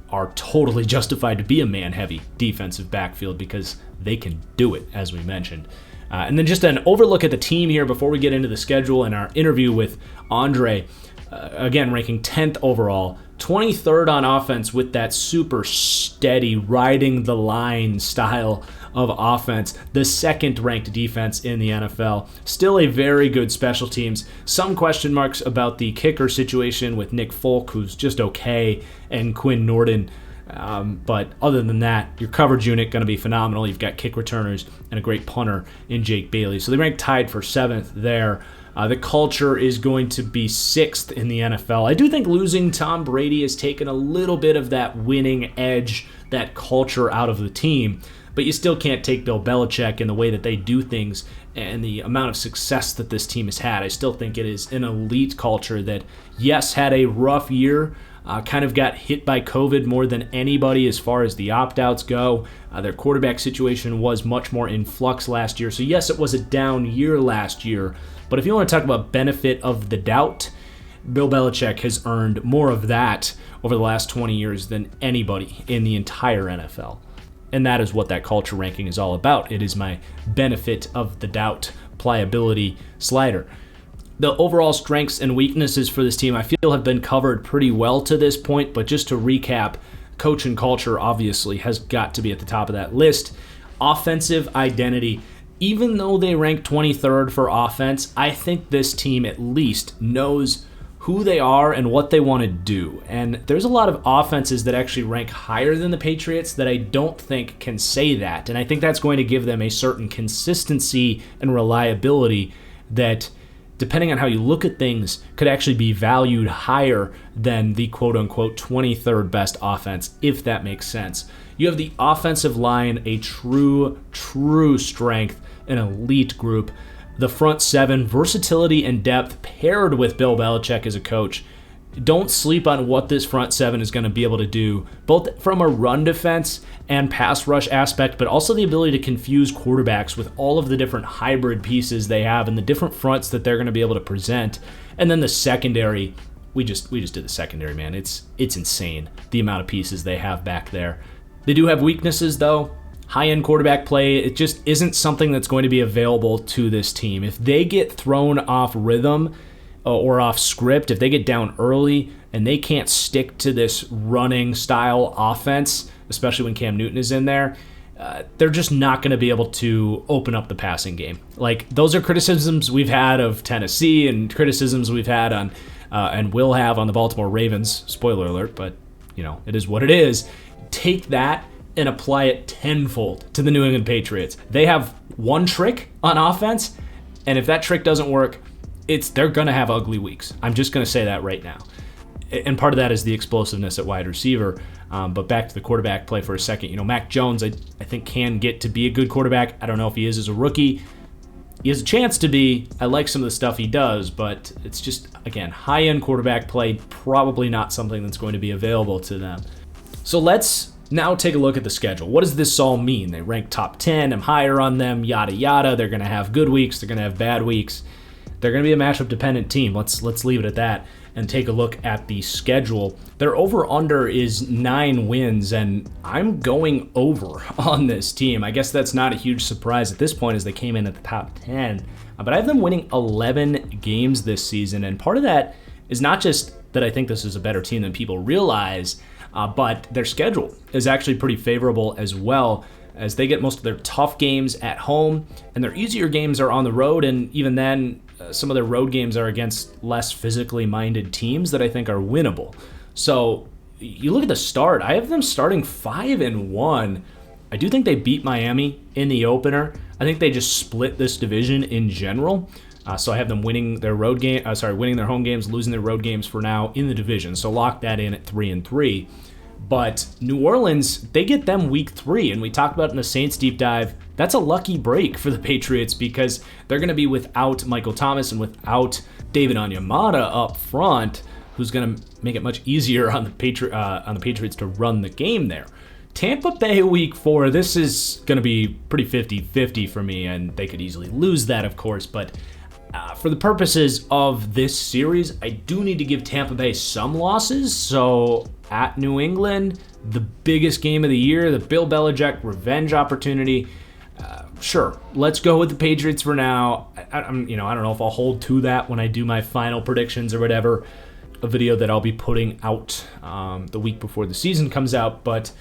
are totally justified to be a man-heavy defensive backfield because they can do it, as we mentioned. And then just an overlook at the team here before we get into the schedule and our interview with Andre. Again, ranking 10th overall, 23rd on offense with that super steady, riding the line style of offense, the second-ranked defense in the NFL. Still a very good special teams. Some question marks about the kicker situation with Nick Folk, who's just okay, and Quinn Norton. But other than that, your coverage unit going to be phenomenal. You've got kick returners and a great punter in Jake Bailey. So they rank tied for 7th there. The culture is going to be 6th in the NFL. I do think losing Tom Brady has taken a little bit of that winning edge, that culture out of the team. But you still can't take Bill Belichick and the way that they do things and the amount of success that this team has had. I still think it is an elite culture that, yes, had a rough year, kind of got hit by COVID more than anybody as far as the opt-outs go. Their quarterback situation was much more in flux last year. So, yes, it was a down year last year. But if you want to talk about benefit of the doubt, Bill Belichick has earned more of that over the last 20 years than anybody in the entire NFL. And that is what that culture ranking is all about. It is my benefit of the doubt pliability slider. The overall strengths and weaknesses for this team, I feel, have been covered pretty well to this point. But just to recap, coach and culture obviously has got to be at the top of that list. Offensive identity. Even though they rank 23rd for offense, I think this team at least knows who they are and what they want to do. And there's a lot of offenses that actually rank higher than the Patriots that I don't think can say that. And I think that's going to give them a certain consistency and reliability that, depending on how you look at things, could actually be valued higher than the quote-unquote 23rd best offense, if that makes sense. You have the offensive line, a true strength, an elite group. The front seven, versatility and depth paired with Bill Belichick as a coach. Don't sleep on what this front seven is going to be able to do, both from a run defense and pass rush aspect, but also the ability to confuse quarterbacks with all of the different hybrid pieces they have and the different fronts that they're going to be able to present. And then the secondary, we just did the secondary, man. It's insane, the amount of pieces they have back there. They do have weaknesses, though. High-end quarterback play, it just isn't something that's going to be available to this team. If they get thrown off rhythm or off script, if they get down early and they can't stick to this running style offense, especially when Cam Newton is in there, they're just not going to be able to open up the passing game. Like, those are criticisms we've had of Tennessee and criticisms we've had on and will have on the Baltimore Ravens. Spoiler alert, but it is what it is. Take that and apply it tenfold to the New England Patriots. They have one trick on offense, and if that trick doesn't work, they're going to have ugly weeks. I'm just going to say that right now. And part of that is the explosiveness at wide receiver. But back to the quarterback play for a second. Mac Jones, I think, can get to be a good quarterback. I don't know if he is as a rookie. He has a chance to be. I like some of the stuff he does, but it's just, again, high-end quarterback play, probably not something that's going to be available to them. So let's now take a look at the schedule. What does this all mean? They rank top 10. I'm higher on them, yada, yada. They're going to have good weeks. They're going to have bad weeks. They're going to be a matchup-dependent team. Let's leave it at that and take a look at the schedule. Their over-under is 9 wins, and I'm going over on this team. I guess that's not a huge surprise at this point as they came in at the top 10. But I have them winning 11 games this season, and part of that is not just that I think this is a better team than people realize, but their schedule is actually pretty favorable as well, as they get most of their tough games at home, and their easier games are on the road, and even then, some of their road games are against less physically minded teams that I think are winnable. So you look at the start, I have them starting 5-1. I do think they beat Miami in the opener. I think they just split this division in general. So I have them winning their winning their home games, losing their road games for now in the division. So lock that in at 3-3. But New Orleans, they get them week 3, and we talked about in the Saints deep dive. That's a lucky break for the Patriots because they're going to be without Michael Thomas and without David Onyemata up front, who's going to make it much easier on the Patriots to run the game there. Tampa Bay week 4, this is going to be pretty 50-50 for me, and they could easily lose that, of course, but for the purposes of this series, I do need to give Tampa Bay some losses. So at New England, the biggest game of the year, the Bill Belichick revenge opportunity. Sure, let's go with the Patriots for now. I don't know if I'll hold to that when I do my final predictions or whatever, a video that I'll be putting out the week before the season comes out. But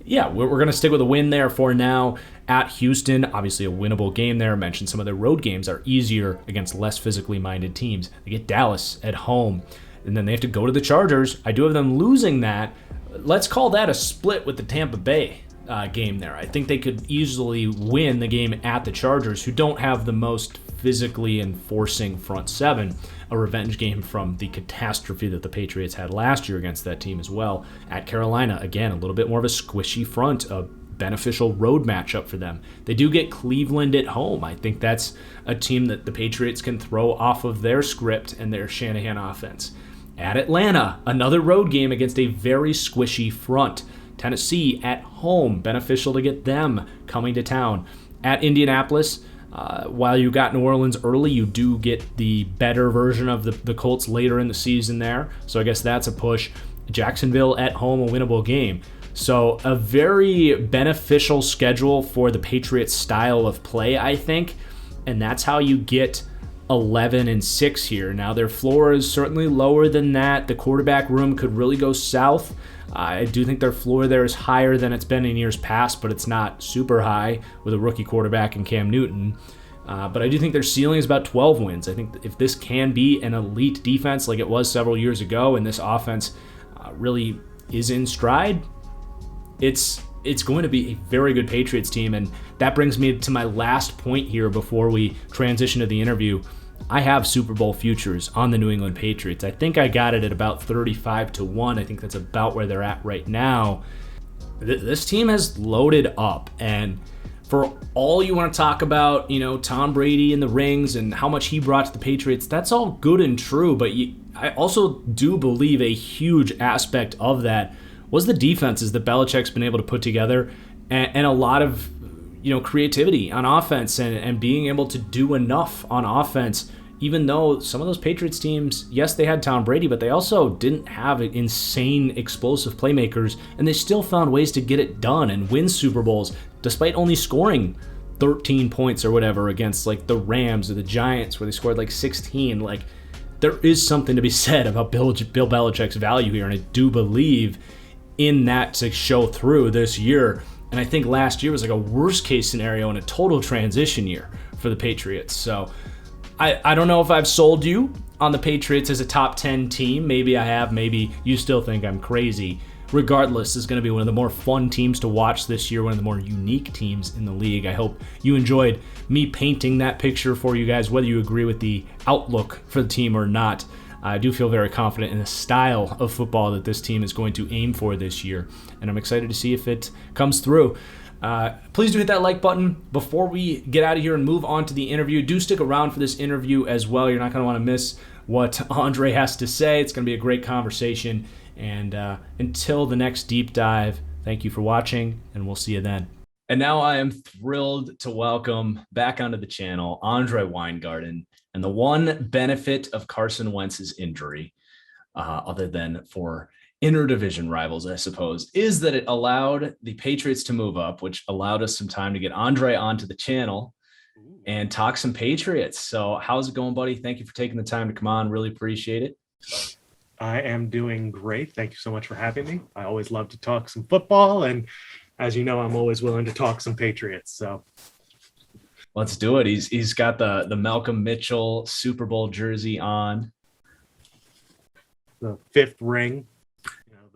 yeah, we're going to stick with a win there for now. At Houston, obviously a winnable game there. I mentioned some of their road games are easier against less physically minded teams. They get Dallas at home, and then they have to go to the Chargers. I do have them losing that. Let's call that a split with the Tampa Bay game there. I think they could easily win the game at the Chargers, who don't have the most physically enforcing front seven. A revenge game from the catastrophe that the Patriots had last year against that team as well. At Carolina, again, a little bit more of a squishy front, a beneficial road matchup for them. They do get Cleveland at home. I think that's a team that the Patriots can throw off of their script and their Shanahan offense. At Atlanta, another road game against a very squishy front. Tennessee at home, beneficial to get them coming to town. At Indianapolis, while you got New Orleans early, you do get the better version of the Colts later in the season there. So I guess that's a push. Jacksonville at home, a winnable game. So a very beneficial schedule for the Patriots' style of play, I think. And that's how you get 11-6 here. Now, their floor is certainly lower than that. The quarterback room could really go south. I do think their floor there is higher than it's been in years past, but it's not super high with a rookie quarterback in Cam Newton. But I do think their ceiling is about 12 wins. I think if this can be an elite defense like it was several years ago, and this offense really is in stride, it's going to be a very good Patriots team. And that brings me to my last point here before we transition to the interview. I have Super Bowl futures on the New England Patriots. I think I got it at about 35-1. I think that's about where they're at right now. This team has loaded up, and for all you want to talk about, Tom Brady and the rings and how much he brought to the Patriots, that's all good and true, but I also do believe a huge aspect of that was the defenses that Belichick's been able to put together, and a lot of creativity on offense and being able to do enough on offense, even though some of those Patriots teams, yes, they had Tom Brady, but they also didn't have insane explosive playmakers, and they still found ways to get it done and win Super Bowls despite only scoring 13 points or whatever against like the Rams or the Giants where they scored like 16. Like, there is something to be said about Bill Belichick's value here, and I do believe in that to show through this year. And I think last year was like a worst case scenario and a total transition year for the Patriots. So I don't know if I've sold you on the Patriots as a top 10 team. Maybe I have. Maybe you still think I'm crazy. Regardless, it's going to be one of the more fun teams to watch this year, one of the more unique teams in the league. I hope you enjoyed me painting that picture for you guys, whether you agree with the outlook for the team or not. I do feel very confident in the style of football that this team is going to aim for this year, and I'm excited to see if it comes through. Please do hit that like button. Before we get out of here and move on to the interview, do stick around for this interview as well. You're not going to want to miss what Andre has to say. It's going to be a great conversation. And until the next deep dive, thank you for watching, and we'll see you then. And now I am thrilled to welcome back onto the channel Andre Weingarten. And the one benefit of Carson Wentz's injury, other than for interdivision rivals, I suppose, is that it allowed the Patriots to move up, which allowed us some time to get Andre onto the channel and talk some Patriots. So how's it going, buddy? Thank you for taking the time to come on. Really appreciate it. I am doing great. Thank you so much for having me. I always love to talk some football, and as you know, I'm always willing to talk some Patriots. So Let's do it. He's got the Malcolm Mitchell Super Bowl jersey on. the fifth ring.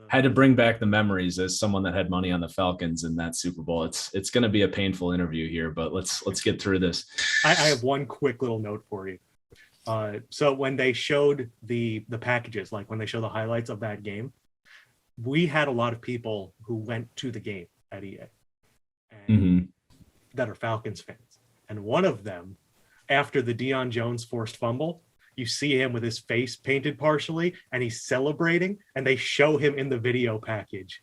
Had to bring back the memories as someone that had money on the Falcons in that Super Bowl. It's going to be a painful interview here, but let's get through this. I have one quick little note for you. So when they showed the packages, like when they show the highlights of that game, we had a lot of people who went to the game at EA and that are Falcons fans. And one of them, after the Deion Jones forced fumble, you see him with his face painted partially and he's celebrating, and they show him in the video package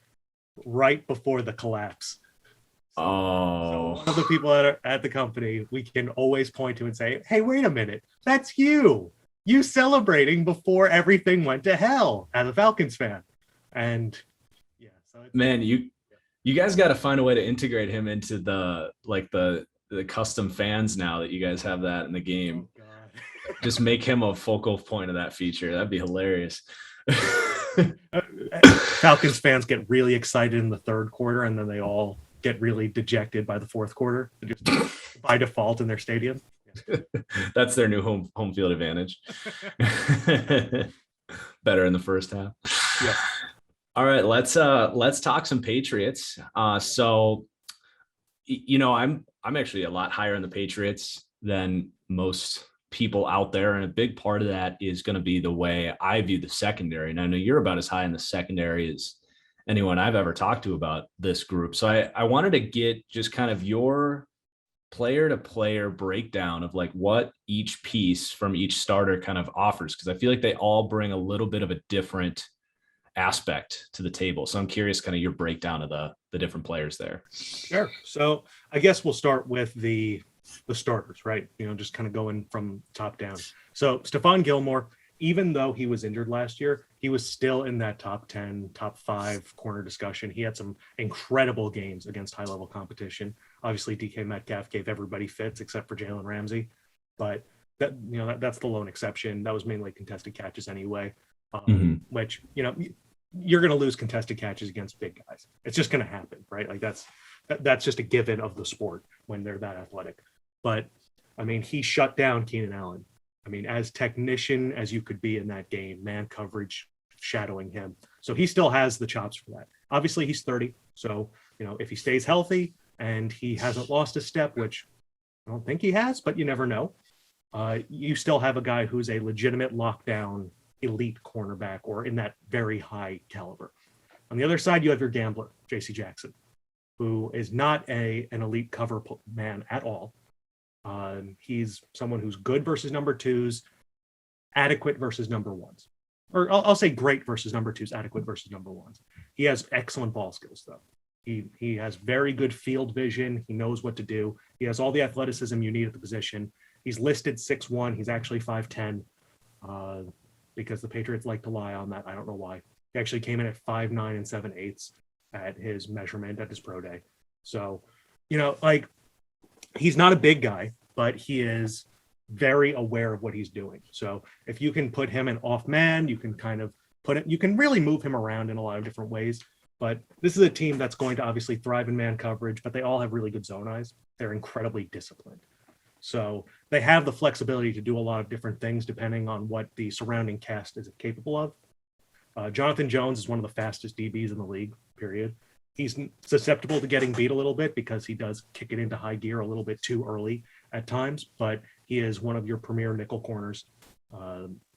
right before the collapse. So one of the people at the company, we can always point to and say, hey, wait a minute, that's you celebrating before everything went to hell as a Falcons fan. And yeah, so man, you guys got to find a way to integrate him into the custom fans now that you guys have that in the game. Oh, God. Just make him a focal point of that feature. That'd be hilarious. Falcons fans get really excited in the third quarter, and then they all get really dejected by the fourth quarter, just by default in their stadium. That's their new home field advantage. Better in the first half. Yeah. All right, let's talk some Patriots. So I'm actually a lot higher in the Patriots than most people out there, and a big part of that is going to be the way I view the secondary. And I know you're about as high in the secondary as anyone I've ever talked to about this group. So I wanted to get just kind of your player to player breakdown of like what each piece from each starter kind of offers, because I feel like they all bring a little bit of a different aspect to the table. So I'm curious kind of your breakdown of the different players there. Sure. So I guess we'll start with the starters, right? Just kind of going from top down. So Stephon Gilmore, even though he was injured last year, he was still in that top 10, top 5 corner discussion. He had some incredible games against high-level competition. Obviously, DK Metcalf gave everybody fits except for Jalen Ramsey, but that's the lone exception. That was mainly contested catches anyway, which you're going to lose contested catches against big guys. It's just going to happen, right? Like that's just a given of the sport when they're that athletic. But I mean, he shut down Keenan Allen. I mean, as technician as you could be in that game, man coverage, shadowing him. So he still has the chops for that. Obviously, he's 30. So, if he stays healthy and he hasn't lost a step, which I don't think he has, but you never know, you still have a guy who's a legitimate lockdown elite cornerback or in that very high caliber. On the other side, you have your gambler, J.C. Jackson, who is not an elite cover man at all. He's someone who's good versus number twos, adequate versus number ones. Or I'll say great versus number twos, adequate versus number ones. He has excellent ball skills, though. He has very good field vision. He knows what to do. He has all the athleticism you need at the position. He's listed 6'1". He's actually 5'10", because the Patriots like to lie on that. I don't know why. He actually came in at 5'9" and 7/8 at his measurement at his pro day. So, he's not a big guy, but he is very aware of what he's doing. So if you can put him in off man, you can kind of you can really move him around in a lot of different ways. But this is a team that's going to obviously thrive in man coverage, but they all have really good zone eyes. They're incredibly disciplined. So they have the flexibility to do a lot of different things depending on what the surrounding cast is capable of. Jonathan Jones is one of the fastest DBs in the league, period. He's susceptible to getting beat a little bit because he does kick it into high gear a little bit too early at times, but he is one of your premier nickel corners,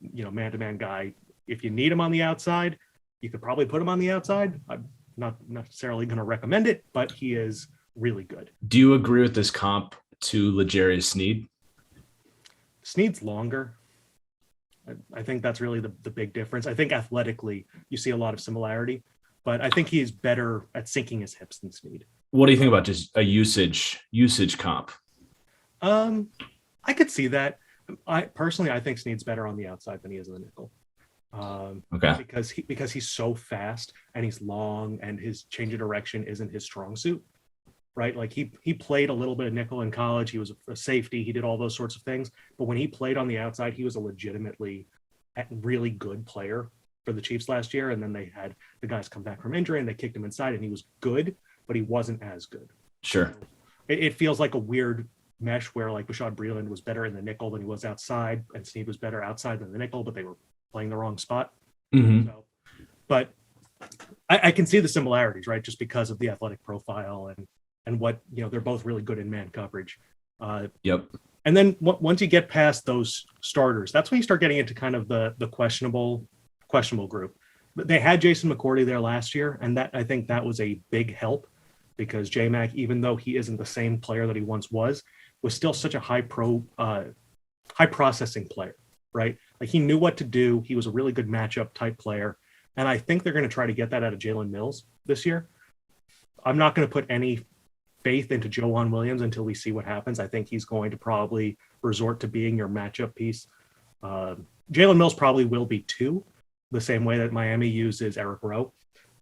man-to-man guy. If you need him on the outside, you could probably put him on the outside. I'm not necessarily going to recommend it, but he is really good. Do you agree with this comp to L'Jarius Sneed? Sneed's longer. I think that's really the big difference. I think athletically, you see a lot of similarity, but I think he's better at sinking his hips than Sneed. What do you think about just a usage comp? I could see that. I think Sneed's better on the outside than he is in the nickel. Okay. Because he's so fast and he's long and his change of direction isn't his strong suit, right? Like he played a little bit of nickel in college. He was a safety. He did all those sorts of things. But when he played on the outside, he was a legitimately really good player for the Chiefs last year, and then they had the guys come back from injury and they kicked him inside, and he was good, but he wasn't as good. Sure. So it feels like a weird mesh where like Bashaud Breeland was better in the nickel than he was outside, and Snead was better outside than the nickel, but they were playing the wrong spot. Mm-hmm. So, but I can see the similarities, right? Just because of the athletic profile and what, they're both really good in man coverage. Yep. And then once you get past those starters, that's when you start getting into kind of the questionable group. They had Jason McCourty there last year, and I think that was a big help because J-Mac, even though he isn't the same player that he once was still such a high processing player, right? Like he knew what to do. He was a really good matchup type player. And I think they're going to try to get that out of Jalen Mills this year. I'm not going to put any faith into Joejuan Williams until we see what happens. I think he's going to probably resort to being your matchup piece. Jalen Mills probably will be too, the same way that Miami uses Eric Rowe.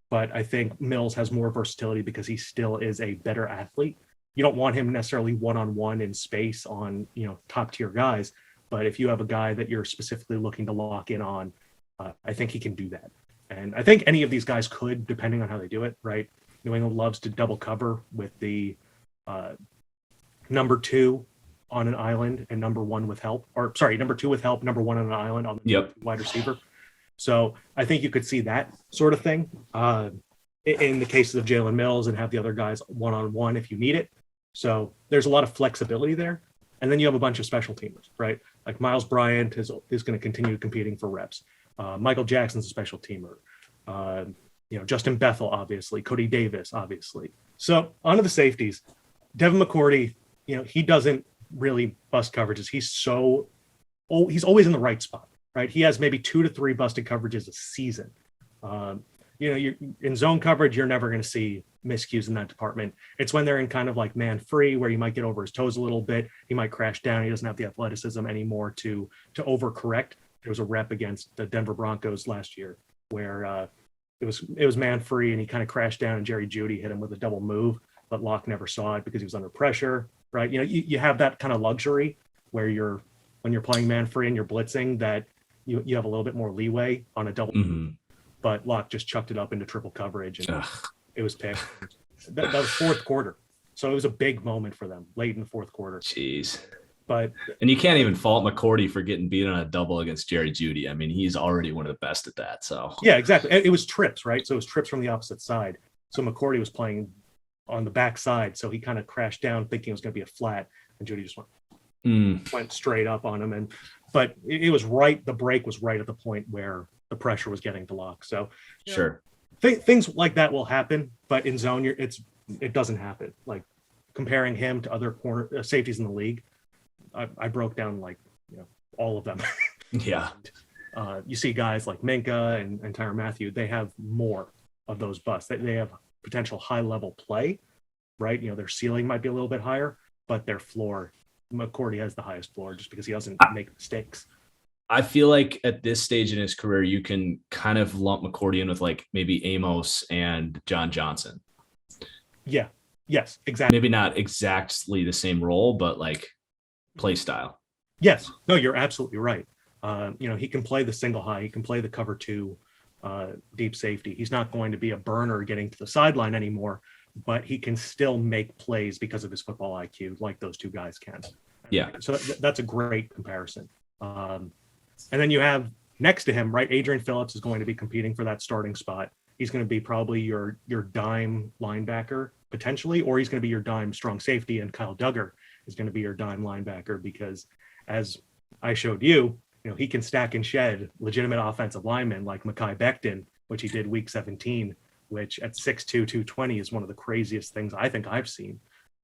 But I think Mills has more versatility because he still is a better athlete. You don't want him necessarily one-on-one in space on, top tier guys. But if you have a guy that you're specifically looking to lock in on, I think he can do that. And I think any of these guys could, depending on how they do it, right? New England loves to double cover with the number 2 on an island and number 1 with help. Or, sorry, number 2 with help, number 1 on an island on the wide receiver. So I think you could see that sort of thing in the cases of Jalen Mills and have the other guys one-on-one if you need it. So there's a lot of flexibility there. And then you have a bunch of special teamers, right? Like Miles Bryant is going to continue competing for reps. Michael Jackson's a special teamer. Justin Bethel, obviously. Cody Davis, obviously. So onto the safeties. Devin McCourty, he doesn't really bust coverages. He's always in the right spot, right? He has maybe 2 to 3 busted coverages a season. You're in zone coverage, you're never going to see miscues in that department. It's when they're in kind of like man free, where you might get over his toes a little bit. He might crash down. He doesn't have the athleticism anymore to overcorrect. There was a rep against the Denver Broncos last year where it was man free and he kind of crashed down and Jerry Jeudy hit him with a double move, but Locke never saw it because he was under pressure, right? You have that kind of luxury where when you're playing man free and you're blitzing that you have a little bit more leeway on a double. Mm-hmm. But Locke just chucked it up into triple coverage and it was picked. That was fourth quarter. So it was a big moment for them late in the fourth quarter. Jeez. And you can't even fault McCourty for getting beat on a double against Jerry Jeudy. I mean, he's already one of the best at that. So yeah, exactly. It was trips, right? So it was trips from the opposite side. So McCourty was playing on the back side. So he kind of crashed down thinking it was going to be a flat, and Jeudy just went straight up on him. But it was right. The break was right at the point where the pressure was getting to Locke. So sure. Things like that will happen, but in zone, it doesn't happen. Like comparing him to other corner safeties in the league, I broke down all of them. Yeah. You see guys like Minka and Tyrann Mathieu, they have more of those busts. They have potential high level play, right? Their ceiling might be a little bit higher, but their floor, McCourty has the highest floor just because he doesn't make mistakes. I feel like at this stage in his career, you can kind of lump McCourty in with like maybe Amos and John Johnson. Yeah. Yes, exactly. Maybe not exactly the same role, but like play style. Yes. No, you're absolutely right. He can play the single high. He can play the cover 2 deep safety. He's not going to be a burner getting to the sideline anymore, but he can still make plays because of his football IQ like those 2 guys can. Yeah. So that's a great comparison. And then you have next to him, right? Adrian Phillips is going to be competing for that starting spot. He's going to be probably your dime linebacker potentially, or he's going to be your dime strong safety. And Kyle Duggar is going to be your dime linebacker because, as I showed you, he can stack and shed legitimate offensive linemen like Mekhi Becton, which he did week 17, which at 6'2", 220 is one of the craziest things I think I've seen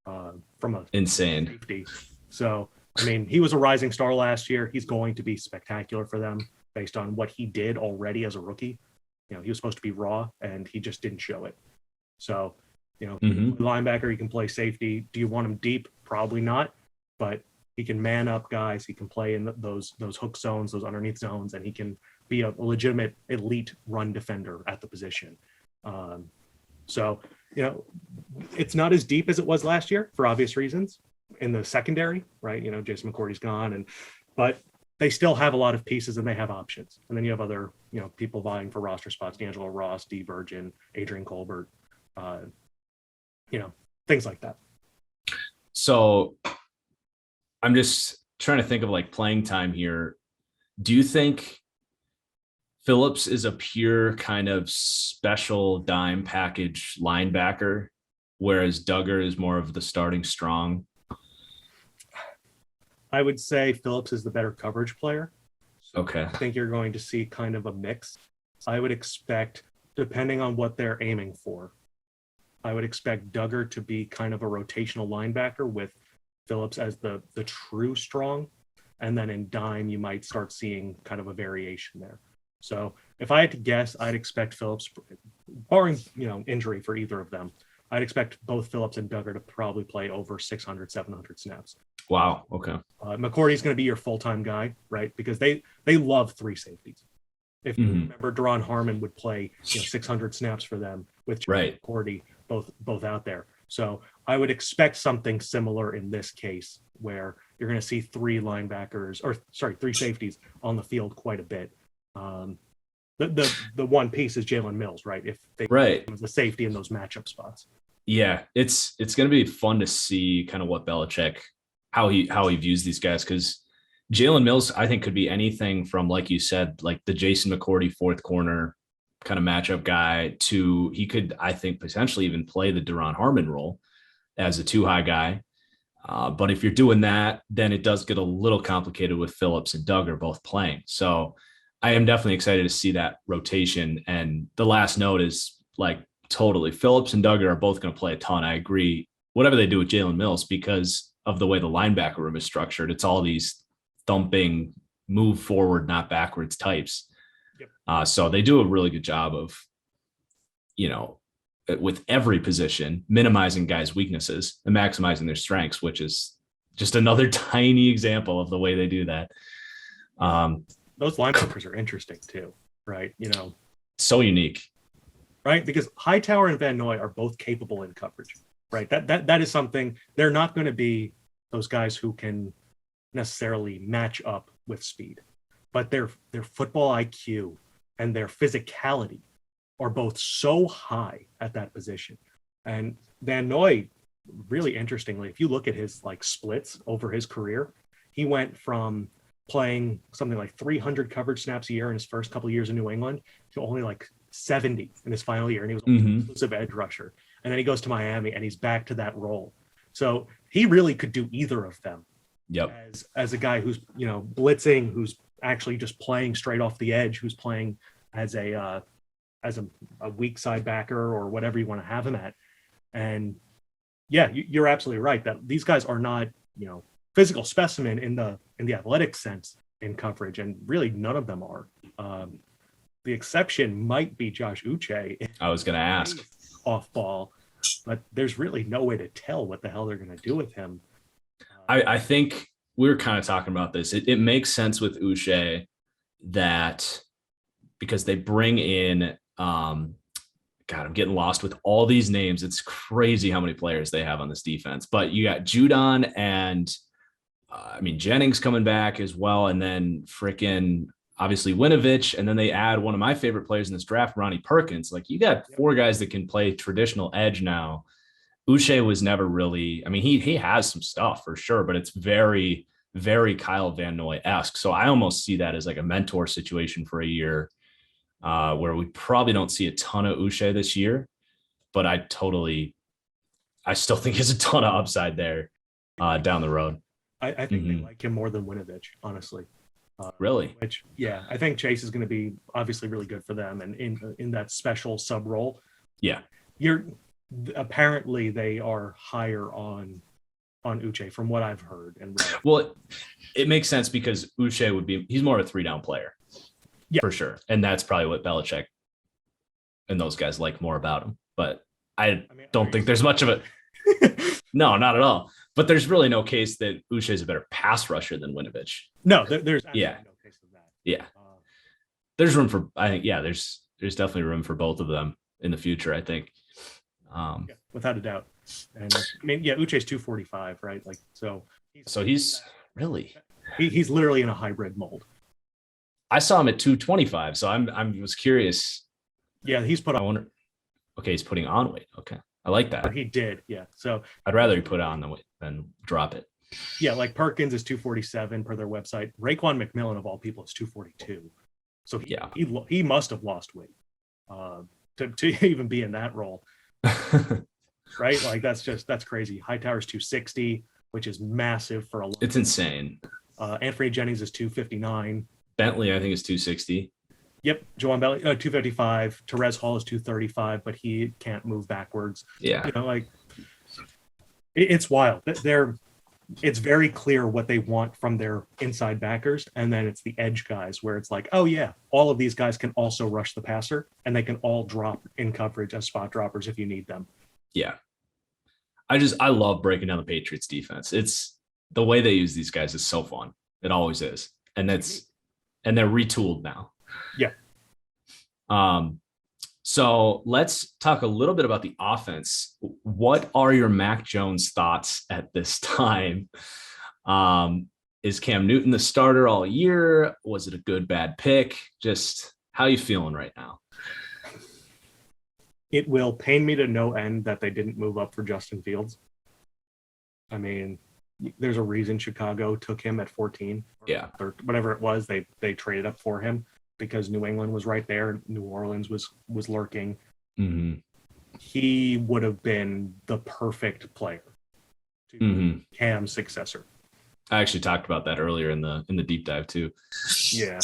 from a insane safety. So, I mean, he was a rising star last year. He's going to be spectacular for them based on what he did already as a rookie. He was supposed to be raw and he just didn't show it. So, linebacker, he can play safety. Do you want him deep? Probably not, but he can man up guys. He can play in those hook zones, those underneath zones, and he can be a legitimate elite run defender at the position. So, it's not as deep as it was last year for obvious reasons in the secondary, right? Jason McCourty's gone, but they still have a lot of pieces and they have options. And then you have other, people vying for roster spots: D'Angelo Ross, D. Virgin, Adrian Colbert, things like that. So I'm just trying to think of like playing time here. Do you think Phillips is a pure kind of special dime package linebacker, whereas Duggar is more of the starting strong? I would say Phillips is the better coverage player. Okay. I think you're going to see kind of a mix. I would expect, depending on what they're aiming for, I would expect Duggar to be kind of a rotational linebacker with Phillips as the true strong. And then in dime, you might start seeing kind of a variation there. So if I had to guess, I'd expect Phillips, barring, injury for either of them, I'd expect both Phillips and Duggar to probably play over 600, 700 snaps. Wow. Okay. McCourty's going to be your full-time guy, right? Because they love three safeties. If you remember, Deron Harmon would play 600 snaps for them with McCourty both out there. So I would expect something similar in this case, where you're going to see three safeties on the field quite a bit. The one piece is Jalen Mills, right? If they the safety in those matchup spots. Yeah, it's going to be fun to see kind of what Belichick, how he views these guys, because Jalen Mills, I think, could be anything from, like you said, like the Jason McCourty fourth corner kind of matchup guy to he could, I think, potentially even play the Deron Harmon role as a too high guy. But if you're doing that, then it does get a little complicated with Phillips and Duggar both playing. So I am definitely excited to see that rotation. And the last note is like totally Phillips and Duggar are both going to play a ton. I agree. Whatever they do with Jalen Mills, because of the way the linebacker room is structured, it's all these thumping, move forward, not backwards types. Yep. So they do a really good job of, with every position, minimizing guys' weaknesses and maximizing their strengths, which is just another tiny example of the way they do that. Those linebackers are interesting too, right? So unique, right? Because Hightower and Van Noy are both capable in coverage, right? That is something. They're not going to be those guys who can necessarily match up with speed, but their football IQ and their physicality are both so high at that position. And Van Noy, really interestingly, if you look at his like splits over his career, he went from playing something like 300 coverage snaps a year in his first couple of years in New England to only like 70 in his final year. And he was an exclusive edge rusher. And then he goes to Miami and he's back to that role. So he really could do either of them. Yep. As a guy who's, blitzing, who's actually just playing straight off the edge, who's playing as a weak side backer or whatever you want to have him at. And yeah, you're absolutely right that these guys are not, physical specimen in the athletic sense in coverage, and really none of them are. The exception might be Josh Uche. I was going to ask. Off ball, but there's really no way to tell what the hell they're going to do with him. I think we were kind of talking about this. It makes sense with Uche that because they bring in, God, I'm getting lost with all these names. It's crazy how many players they have on this defense. But you got Judon and Jennings coming back as well. And then freaking obviously Winovich. And then they add one of my favorite players in this draft, Ronnie Perkins. Like you got four guys that can play traditional edge now. Uche was never really, he has some stuff for sure, but it's very, very Kyle Van Noy-esque. So I almost see that as like a mentor situation for a year where we probably don't see a ton of Uche this year, but I still think there's a ton of upside there down the road. I think they like him more than Winovich, honestly. Really? Which, yeah, I think Chase is going to be obviously really good for them, and in that special sub role. Yeah, apparently they are higher on Uche from what I've heard and read. Well, it makes sense because Uche he's more of a 3-down player, for sure, and that's probably what Belichick and those guys like more about him. But I don't think there's much of it. No, not at all. But there's really no case that Uche is a better pass rusher than Winovich. No, there's no case of that. Yeah. There's room for, I think, there's definitely room for both of them in the future, I think. Without a doubt. And Uche's 245, right? Like, so he's really, He's literally in a hybrid mold. I saw him at 225, so I was curious. Yeah, he's put on. I wonder. Okay, he's putting on weight. Okay, I like that. He did, yeah. So I'd rather he put on the weight than drop it. Yeah, like Perkins is 247 per their website. Raekwon McMillan of all people is 242. So he must have lost weight to even be in that role. Right? Like that's crazy. Hightower's 260, which is massive for a lot. It's insane. Anthony Jennings is 259. Bentley, I think, is 260. Yep. Joanne Bentley, 255. Therese Hall is 235, but he can't move backwards. Yeah. Like it's wild. It's very clear what they want from their inside backers. And then it's the edge guys where it's like, oh yeah, all of these guys can also rush the passer and they can all drop in coverage as spot droppers if you need them. Yeah. I love breaking down the Patriots defense. It's the way they use these guys is so fun. It always is. And they're retooled now. Yeah. So let's talk a little bit about the offense. What are your Mac Jones thoughts at this time? Is Cam Newton the starter all year? Was it a good, bad pick? Just how are you feeling right now? It will pain me to no end that they didn't move up for Justin Fields. I mean, there's a reason Chicago took him at 14. Yeah. Or whatever it was, they traded up for him because New England was right there. New Orleans was lurking. Mm-hmm. He would have been the perfect player to Cam's successor. I actually talked about that earlier in the deep dive too. Yeah.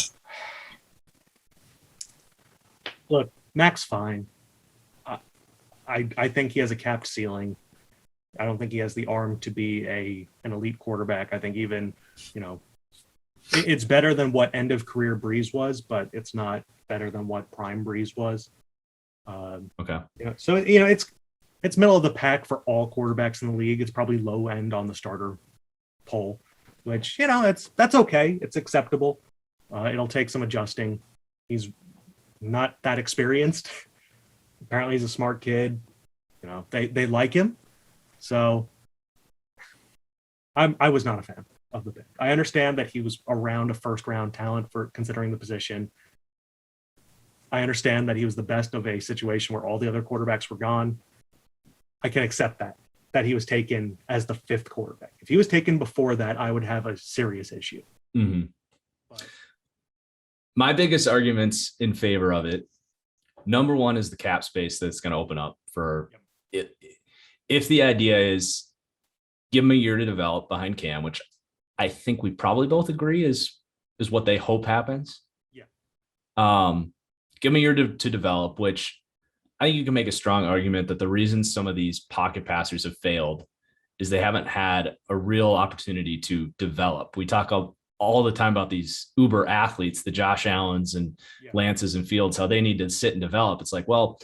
Look, Mac's fine. I think he has a capped ceiling. I don't think he has the arm to be an elite quarterback. I think even, it's better than what end of career Breeze was, but it's not better than what prime Breeze was. Okay. So it's middle of the pack for all quarterbacks in the league. It's probably low end on the starter poll, which that's okay. It's acceptable. It'll take some adjusting. He's not that experienced. Apparently, he's a smart kid. They like him. So I was not a fan of the pick. I understand that he was around a first round talent for considering the position. I understand that he was the best of a situation where all the other quarterbacks were gone. I can accept that he was taken as the fifth quarterback. If he was taken before that, I would have a serious issue. Mm-hmm. But my biggest arguments in favor of it, number one, is the cap space that's going to open up for it. If the idea is give him a year to develop behind Cam, which I think we probably both agree is what they hope happens. Yeah. Give him a year to develop, which I think you can make a strong argument that the reason some of these pocket passers have failed is they haven't had a real opportunity to develop. We talk all the time about these uber athletes, the Josh Allens and Lances and Fields, how they need to sit and develop. It's like, well,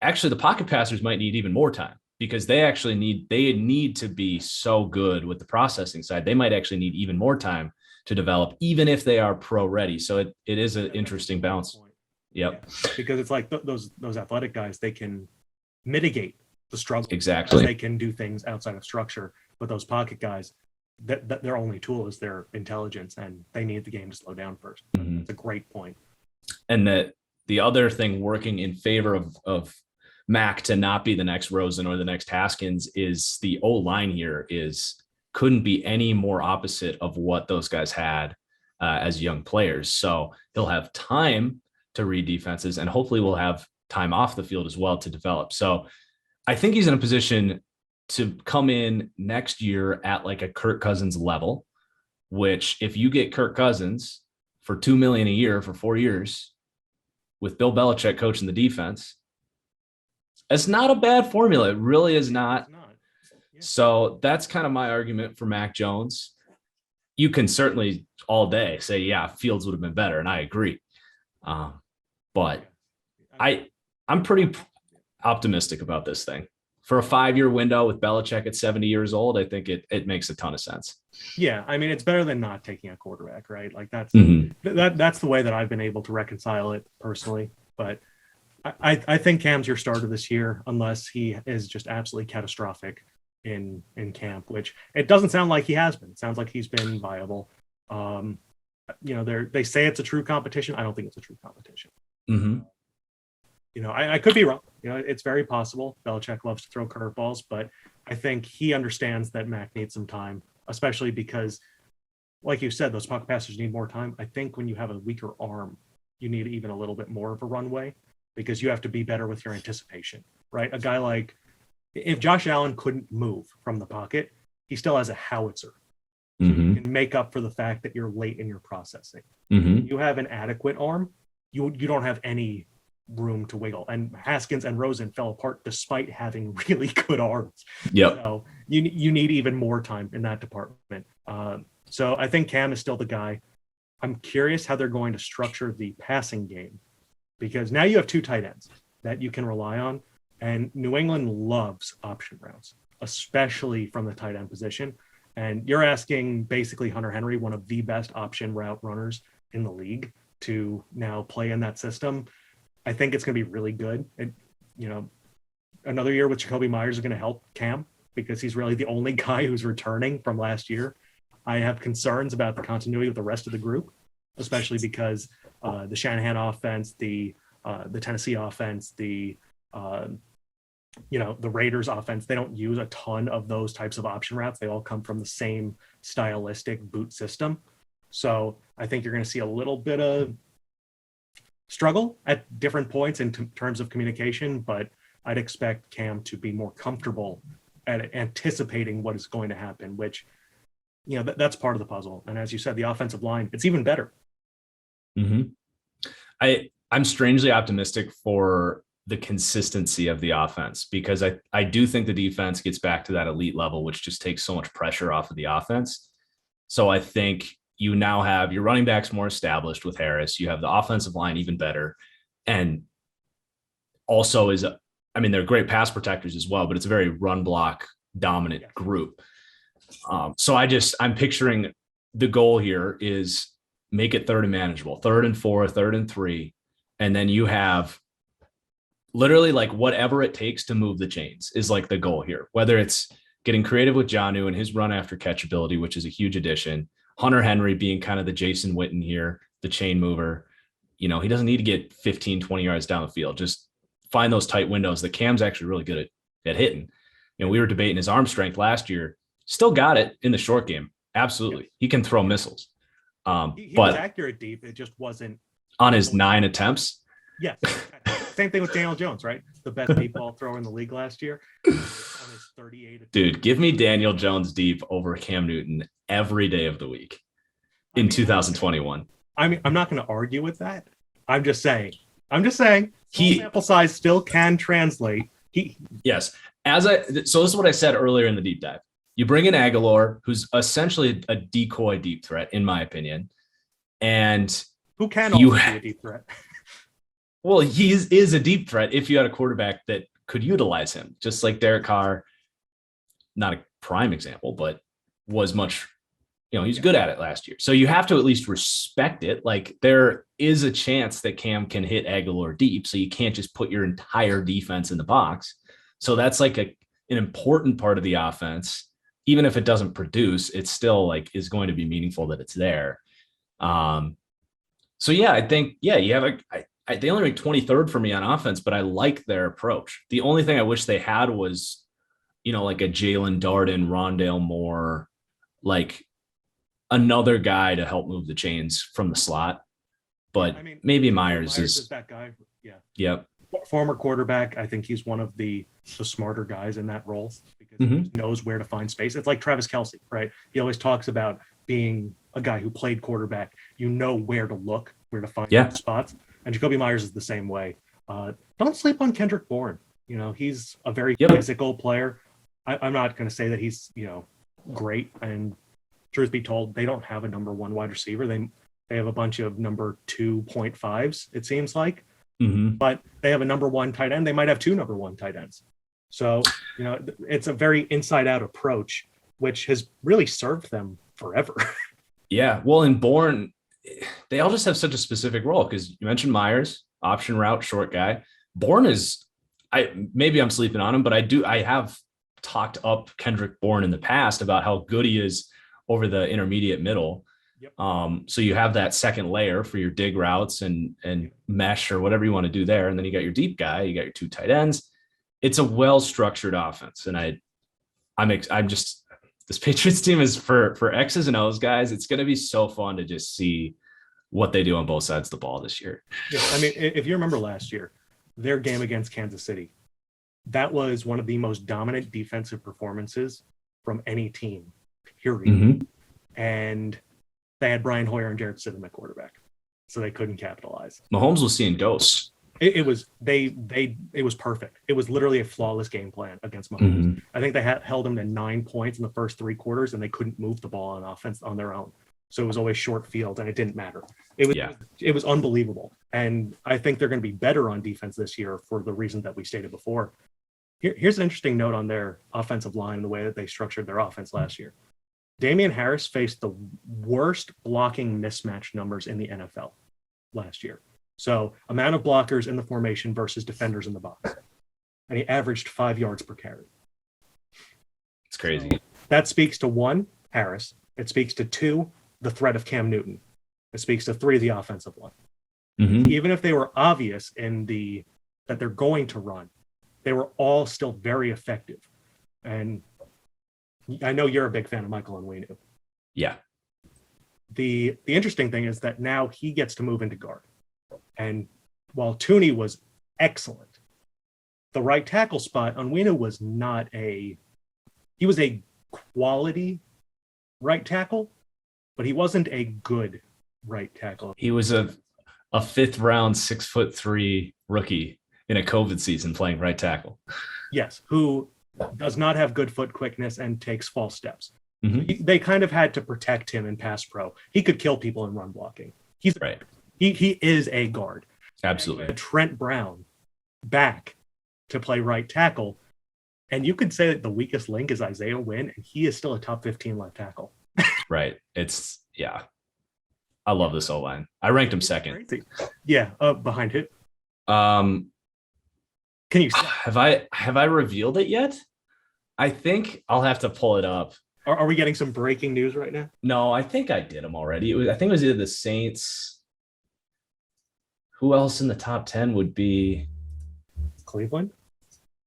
actually the pocket passers might need even more time because they need to be so good with the processing side. They might actually need even more time to develop, even if they are pro ready. So it is an interesting balance. Yep. Yeah, because it's like those athletic guys, they can mitigate the struggle. Exactly. They can do things outside of structure, but those pocket guys, that their only tool is their intelligence, and they need the game to slow down first. Mm-hmm. It's a great point. And that the other thing working in favor of Mac to not be the next Rosen or the next Haskins is the O-line here couldn't be any more opposite of what those guys had as young players. So he'll have time to read defenses, and hopefully we'll have time off the field as well to develop. So I think he's in a position to come in next year at like a Kirk Cousins level, which if you get Kirk Cousins for $2 million a year for 4 years with Bill Belichick coaching the defense, it's not a bad formula. It really is not. Yeah. So that's kind of my argument for Mac Jones. You can certainly all day say, yeah, Fields would have been better. And I agree. But I'm pretty optimistic about this thing. For a 5-year window with Belichick at 70 years old, I think it makes a ton of sense. Yeah, I mean, it's better than not taking a quarterback, right? Like that's the way that I've been able to reconcile it personally. But I think Cam's your starter this year, unless he is just absolutely catastrophic. in camp, which it doesn't sound like he has been. It sounds like he's been viable. They say it's a true competition. I don't think it's a true competition. Mm-hmm. I could be wrong. It's very possible. Belichick loves to throw curveballs, but I think he understands that Mac needs some time, especially because, like you said, those pocket passers need more time. I think when you have a weaker arm, you need even a little bit more of a runway because you have to be better with your anticipation, right? A guy like, if Josh Allen couldn't move from the pocket, he still has a howitzer. So Mm-hmm. you can make up for the fact that you're late in your processing. Mm-hmm. You have an adequate arm, you don't have any room to wiggle. And Haskins and Rosen fell apart despite having really good arms. Yep. So you need even more time in that department. So I think Cam is still the guy. I'm curious how they're going to structure the passing game because now you have 2 tight ends that you can rely on. And New England loves option routes, especially from the tight end position. And you're asking basically Hunter Henry, one of the best option route runners in the league, to now play in that system. I think it's going to be really good. And, another year with Jacoby Myers is going to help Cam because he's really the only guy who's returning from last year. I have concerns about the continuity of the rest of the group, especially because the Shanahan offense, the Tennessee offense, the Raiders offense, they don't use a ton of those types of option routes. They all come from the same stylistic boot system. So I think you're going to see a little bit of struggle at different points in terms of communication, but I'd expect Cam to be more comfortable at anticipating what is going to happen, which, that's part of the puzzle. And as you said, the offensive line, it's even better. Mm-hmm. I'm strangely optimistic for the consistency of the offense because I do think the defense gets back to that elite level, which just takes so much pressure off of the offense. So I think you now have your running backs more established with Harris. You have the offensive line even better. And also they're great pass protectors as well, but it's a very run block dominant group. So I'm picturing the goal here is make it 3rd and manageable, 3rd and 4, 3rd and 3. And then you have literally like whatever it takes to move the chains is like the goal here, whether it's getting creative with Jonnu and his run after catch ability, which is a huge addition. Hunter Henry being kind of the Jason Witten here, the chain mover. He doesn't need to get 15, 20 yards down the field. Just find those tight windows that Cam's actually really good at hitting. We were debating his arm strength last year. Still got it in the short game. Absolutely. Yes. He can throw missiles. He was accurate deep. It just wasn't on his 9 attempts. Yes. Same thing with Daniel Jones, right? The best deep ball thrower in the league last year. On his 38 attempts. Dude, give me Daniel Jones deep over Cam Newton every day of the week in 2021. I'm not going to argue with that. I'm just saying. Sample size still can translate. Yes. So this is what I said earlier in the deep dive. You bring in Aguilar, who's essentially a decoy deep threat, in my opinion. And who can also be a deep threat? Well, he is a deep threat if you had a quarterback that could utilize him, just like Derek Carr, not a prime example, but was much, he's good at it last year. So you have to at least respect it. Like there is a chance that Cam can hit Aguilar deep. So you can't just put your entire defense in the box. So that's like an important part of the offense. Even if it doesn't produce, it's still like is going to be meaningful that it's there. So yeah, I think, you have they only rank 23rd for me on offense, but I like their approach. The only thing I wish they had was, like a Jalen Darden, Rondale Moore, like another guy to help move the chains from the slot. But maybe Myers is that guy. Yeah. Yep. Former quarterback. I think he's one of the smarter guys in that role because he knows where to find space. It's like Travis Kelce, right? He always talks about being a guy who played quarterback. You know where to look, where to find spots. And Jacoby Myers is the same way. Don't sleep on Kendrick Bourne. He's a very physical player. I'm not going to say that he's, great. And truth be told, they don't have a number 1 wide receiver. They have a bunch of number 2.5s, it seems like. But they have a number 1 tight end. They might have 2 number 1 tight ends. So, it's a very inside-out approach, which has really served them forever. Yeah. Well, in Bourne, they all just have such a specific role because you mentioned Myers, option route, short guy. Bourne is, maybe I'm sleeping on him, but I have talked up Kendrick Bourne in the past about how good he is over the intermediate middle. Yep. So you have that second layer for your dig routes and mesh or whatever you want to do there. And then you got your deep guy, you got your 2 tight ends. It's a well-structured offense. And I'm just, this Patriots team is for X's and O's guys. It's going to be so fun to just see what they do on both sides of the ball this year. Yeah. I mean, if you remember last year, their game against Kansas City, that was one of the most dominant defensive performances from any team, period. Mm-hmm. And they had Brian Hoyer and Jared Stidham at quarterback, so they couldn't capitalize. Mahomes was seeing ghosts. It was perfect. It was literally a flawless game plan against Mahomes. Mm-hmm. I think they held them to 9 points in the first 3 quarters, and they couldn't move the ball on offense on their own. So it was always short field, and it didn't matter. It was unbelievable. And I think they're going to be better on defense this year for the reason that we stated before. Here's an interesting note on their offensive line and the way that they structured their offense last year. Damian Harris faced the worst blocking mismatch numbers in the NFL last year. So amount of blockers in the formation versus defenders in the box. And he averaged 5 yards per carry. It's crazy. So that speaks to 1, Harris. It speaks to 2, the threat of Cam Newton. It speaks to 3, the offensive line. Mm-hmm. Even if they were obvious that they're going to run, they were all still very effective. And I know you're a big fan of Michael Onwenu. Yeah. The interesting thing is that now he gets to move into guard. And while Tooney was excellent, the right tackle spot, Onwenu was he was a quality right tackle, but he wasn't a good right tackle. He was a 5th round, 6'3" rookie in a COVID season playing right tackle. Yes, who does not have good foot quickness and takes false steps. Mm-hmm. They kind of had to protect him in pass pro. He could kill people in run blocking. He's right. He is a guard. Absolutely. Trent Brown back to play right tackle. And you could say that the weakest link is Isaiah Wynn, and he is still a top 15 left tackle. Right. Yeah. I love this O-line. I ranked him second. Crazy. Yeah. Behind who? Can you have I revealed it yet? I think I'll have to pull it up. Are we getting some breaking news right now? No, I think I did them already. I think it was either the Saints. Who else in the top 10 would be Cleveland?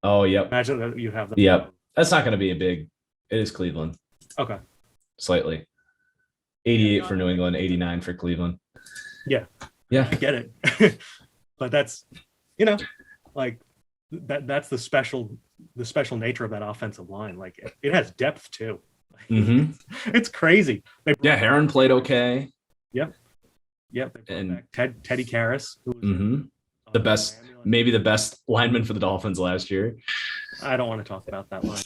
Oh, yep. Imagine that you have them. Yep. That's not going to be it is Cleveland. Okay. Slightly. 88 for New England, 89 for Cleveland. Yeah. Yeah. I get it. But that's, like that's the special nature of that offensive line. Like it has depth too. Mm-hmm. It's crazy. Heron played okay. Yep. And Teddy Karras, who was the best, maybe the best lineman for the Dolphins last year. I don't want to talk about that line.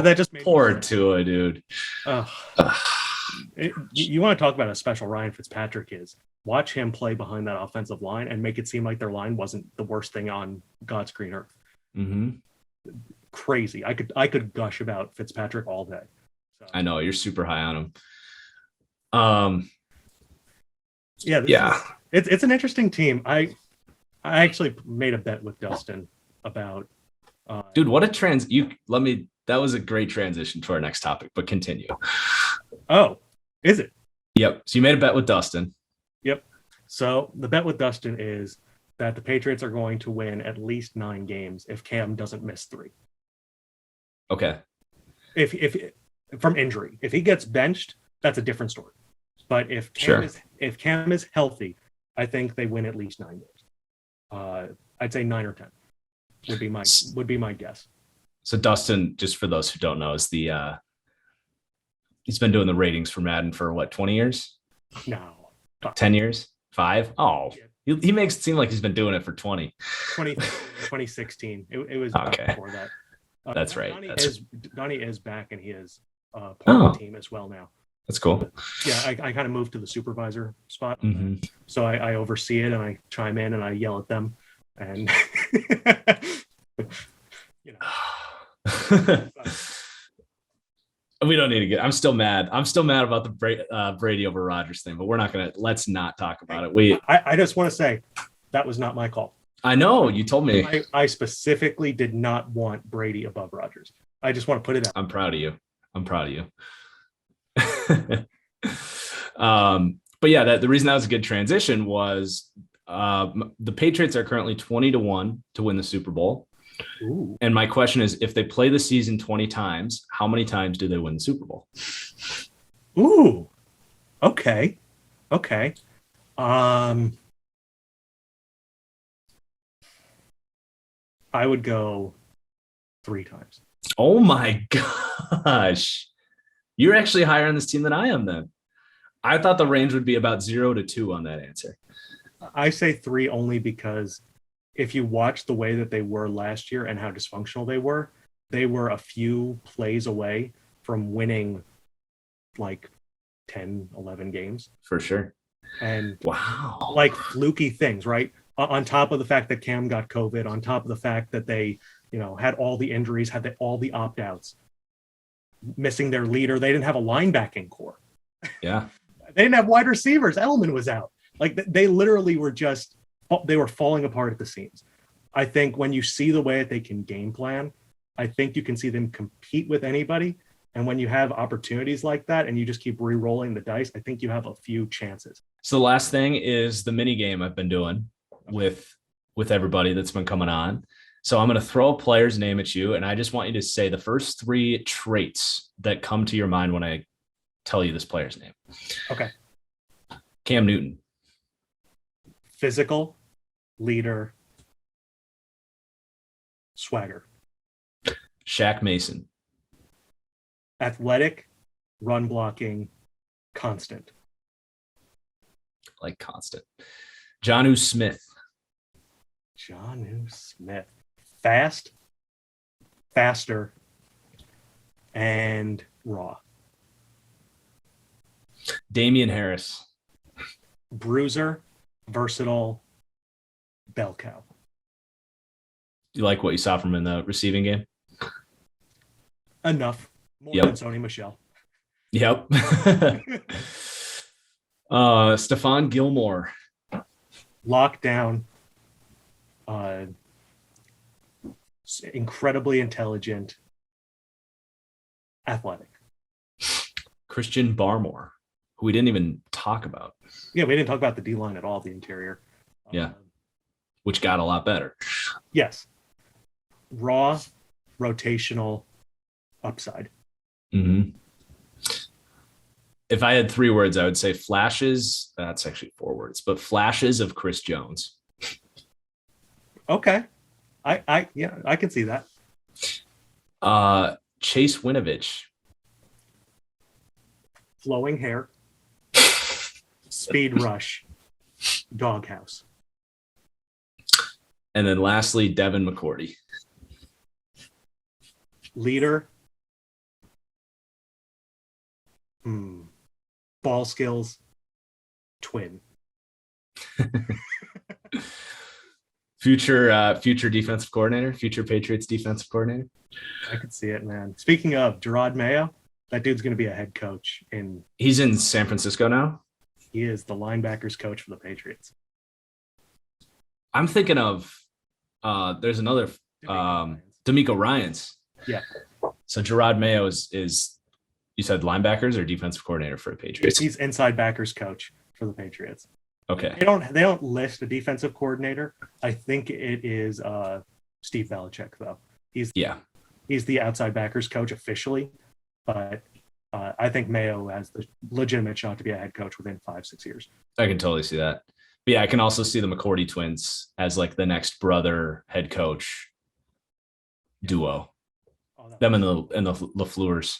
that just made poor Tua, dude. You want to talk about a special Ryan Fitzpatrick is. Watch him play behind that offensive line and make it seem like their line wasn't the worst thing on God's green earth. Mm-hmm. Crazy. I could gush about Fitzpatrick all day. So. I know you're super high on him. It's an interesting team. I actually made a bet with Dustin about. Dude, what a that was a great transition to our next topic. But continue. Oh, is it? Yep. So you made a bet with Dustin. Yep. So the bet with Dustin is that the Patriots are going to win at least 9 games if Cam doesn't miss 3. Okay. If from injury, if he gets benched, that's a different story. But if Cam is healthy, I think they win at least 9 games. I'd say 9 or 10 would be my guess. So Dustin, just for those who don't know, is he's been doing the ratings for Madden for what, 20 years? No. 10 years? 5? Oh, yeah. He makes it seem like he's been doing it for 2016. It was okay. Before that. That's right. Donnie is back, and he is part of the team as well now. That's cool. Yeah, I kind of moved to the supervisor spot. Mm-hmm. So I oversee it, and I chime in, and I yell at them. And, we don't need to I'm still mad. I'm still mad about the Brady over Rodgers thing, but let's not talk about it. I just want to say that was not my call. I know, you told me. I specifically did not want Brady above Rodgers. I just want to put it out. I'm proud of you. I'm proud of you. But yeah, the reason that was a good transition was the Patriots are currently 20-1 to win the Super Bowl. Ooh. And my question is, if they play the season 20 times, how many times do they win the Super Bowl? Ooh. Okay. Okay. I would go 3 times. Oh my gosh. You're actually higher on this team than I am then. I thought the range would be about 0 to 2 on that answer. I say 3 only because if you watch the way that they were last year and how dysfunctional they were a few plays away from winning like 10, 11 games. For sure. And wow, like fluky things, right? On top of the fact that Cam got COVID, on top of the fact that they, had all the injuries, had all the opt-outs, missing their leader. They didn't have a linebacking core. Yeah. They didn't have wide receivers. Edelman was out. Like they literally were they were falling apart at the seams. I think when you see the way that they can game plan, I think you can see them compete with anybody. And when you have opportunities like that and you just keep re-rolling the dice, I think you have a few chances. So the last thing is the mini game I've been doing with everybody that's been coming on. So I'm going to throw a player's name at you, and I just want you to say the first 3 traits that come to your mind when I tell you this player's name. Okay. Cam Newton. Physical, leader, swagger. Shaq Mason. Athletic, run blocking, constant. Like constant. Jonnu Smith. Jonnu Smith. Fast, faster, and raw. Damian Harris. Bruiser, versatile, bell cow. You like what you saw from him in the receiving game? Enough. More Yep. than Sony Michel. Yep. Stephon Gilmore. Lockdown. Incredibly intelligent. Athletic. Christian Barmore, who we didn't even talk about. Yeah, we didn't talk about the D-line at all, the interior. Yeah. Which got a lot better. Yes. Raw, rotational, upside. Mm-hmm. If I had 3 words, I would say flashes. That's actually 4 words, but flashes of Chris Jones. Okay. I can see that. Chase Winovich. Flowing hair. Speed rush. Doghouse. And then lastly, Devin McCourty. Leader. Ball skills. Twin. Future defensive coordinator, future Patriots defensive coordinator. I could see it, man. Speaking of Gerard Mayo, that dude's going to be a head coach He's in San Francisco now. He is the linebackers coach for the Patriots. I'm thinking of there's another D'Amico Ryans. Yeah. So Gerard Mayo is you said linebackers or defensive coordinator for the Patriots? He's inside backers coach for the Patriots. Okay. They don't list a defensive coordinator. I think it is Steve Belichick though. He's the outside backers coach officially, but I think Mayo has the legitimate shot to be a head coach within 5-6 years. I can totally see that. But yeah, I can also see the McCourty twins as like the next brother head coach duo. Them and the LaFleurs.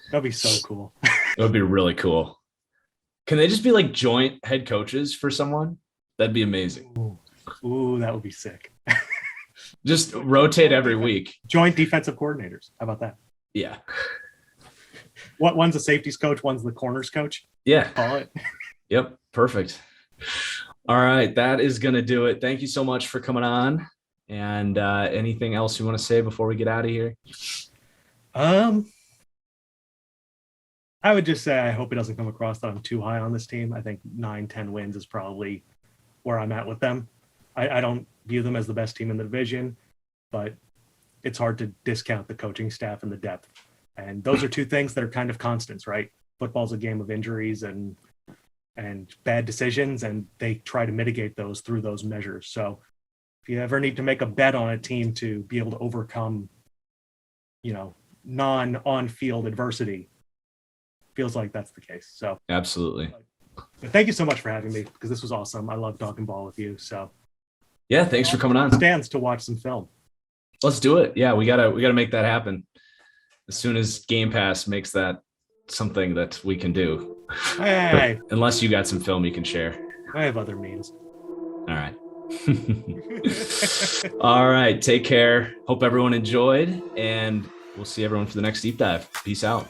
That'd be so cool. It would be really cool. Can they just be like joint head coaches for someone? That'd be amazing. Ooh, that would be sick. Just rotate every week. Joint defensive coordinators. How about that? Yeah. One's a safeties coach, one's the corners coach. Yeah. Call it. Yep. Perfect. All right. That is going to do it. Thank you so much for coming on. And anything else you want to say before we get out of here? I would just say I hope it doesn't come across that I'm too high on this team. I think 9-10 wins is probably where I'm at with them. I don't view them as the best team in the division, but it's hard to discount the coaching staff and the depth. And those are two things that are kind of constants, right? Football's a game of injuries and bad decisions, and they try to mitigate those through those measures. So if you ever need to make a bet on a team to be able to overcome, non-on-field adversity, feels like that's the case. So absolutely. But thank you so much for having me, because this was awesome. I love talking ball with you. So yeah, thanks for coming on. Stands to watch some film. Let's do it. Yeah, we gotta make that happen as soon as Game Pass makes that something that we can do. Hey, unless you got some film you can share. I have other means. All right. All right. Take care. Hope everyone enjoyed, and we'll see everyone for the next deep dive. Peace out.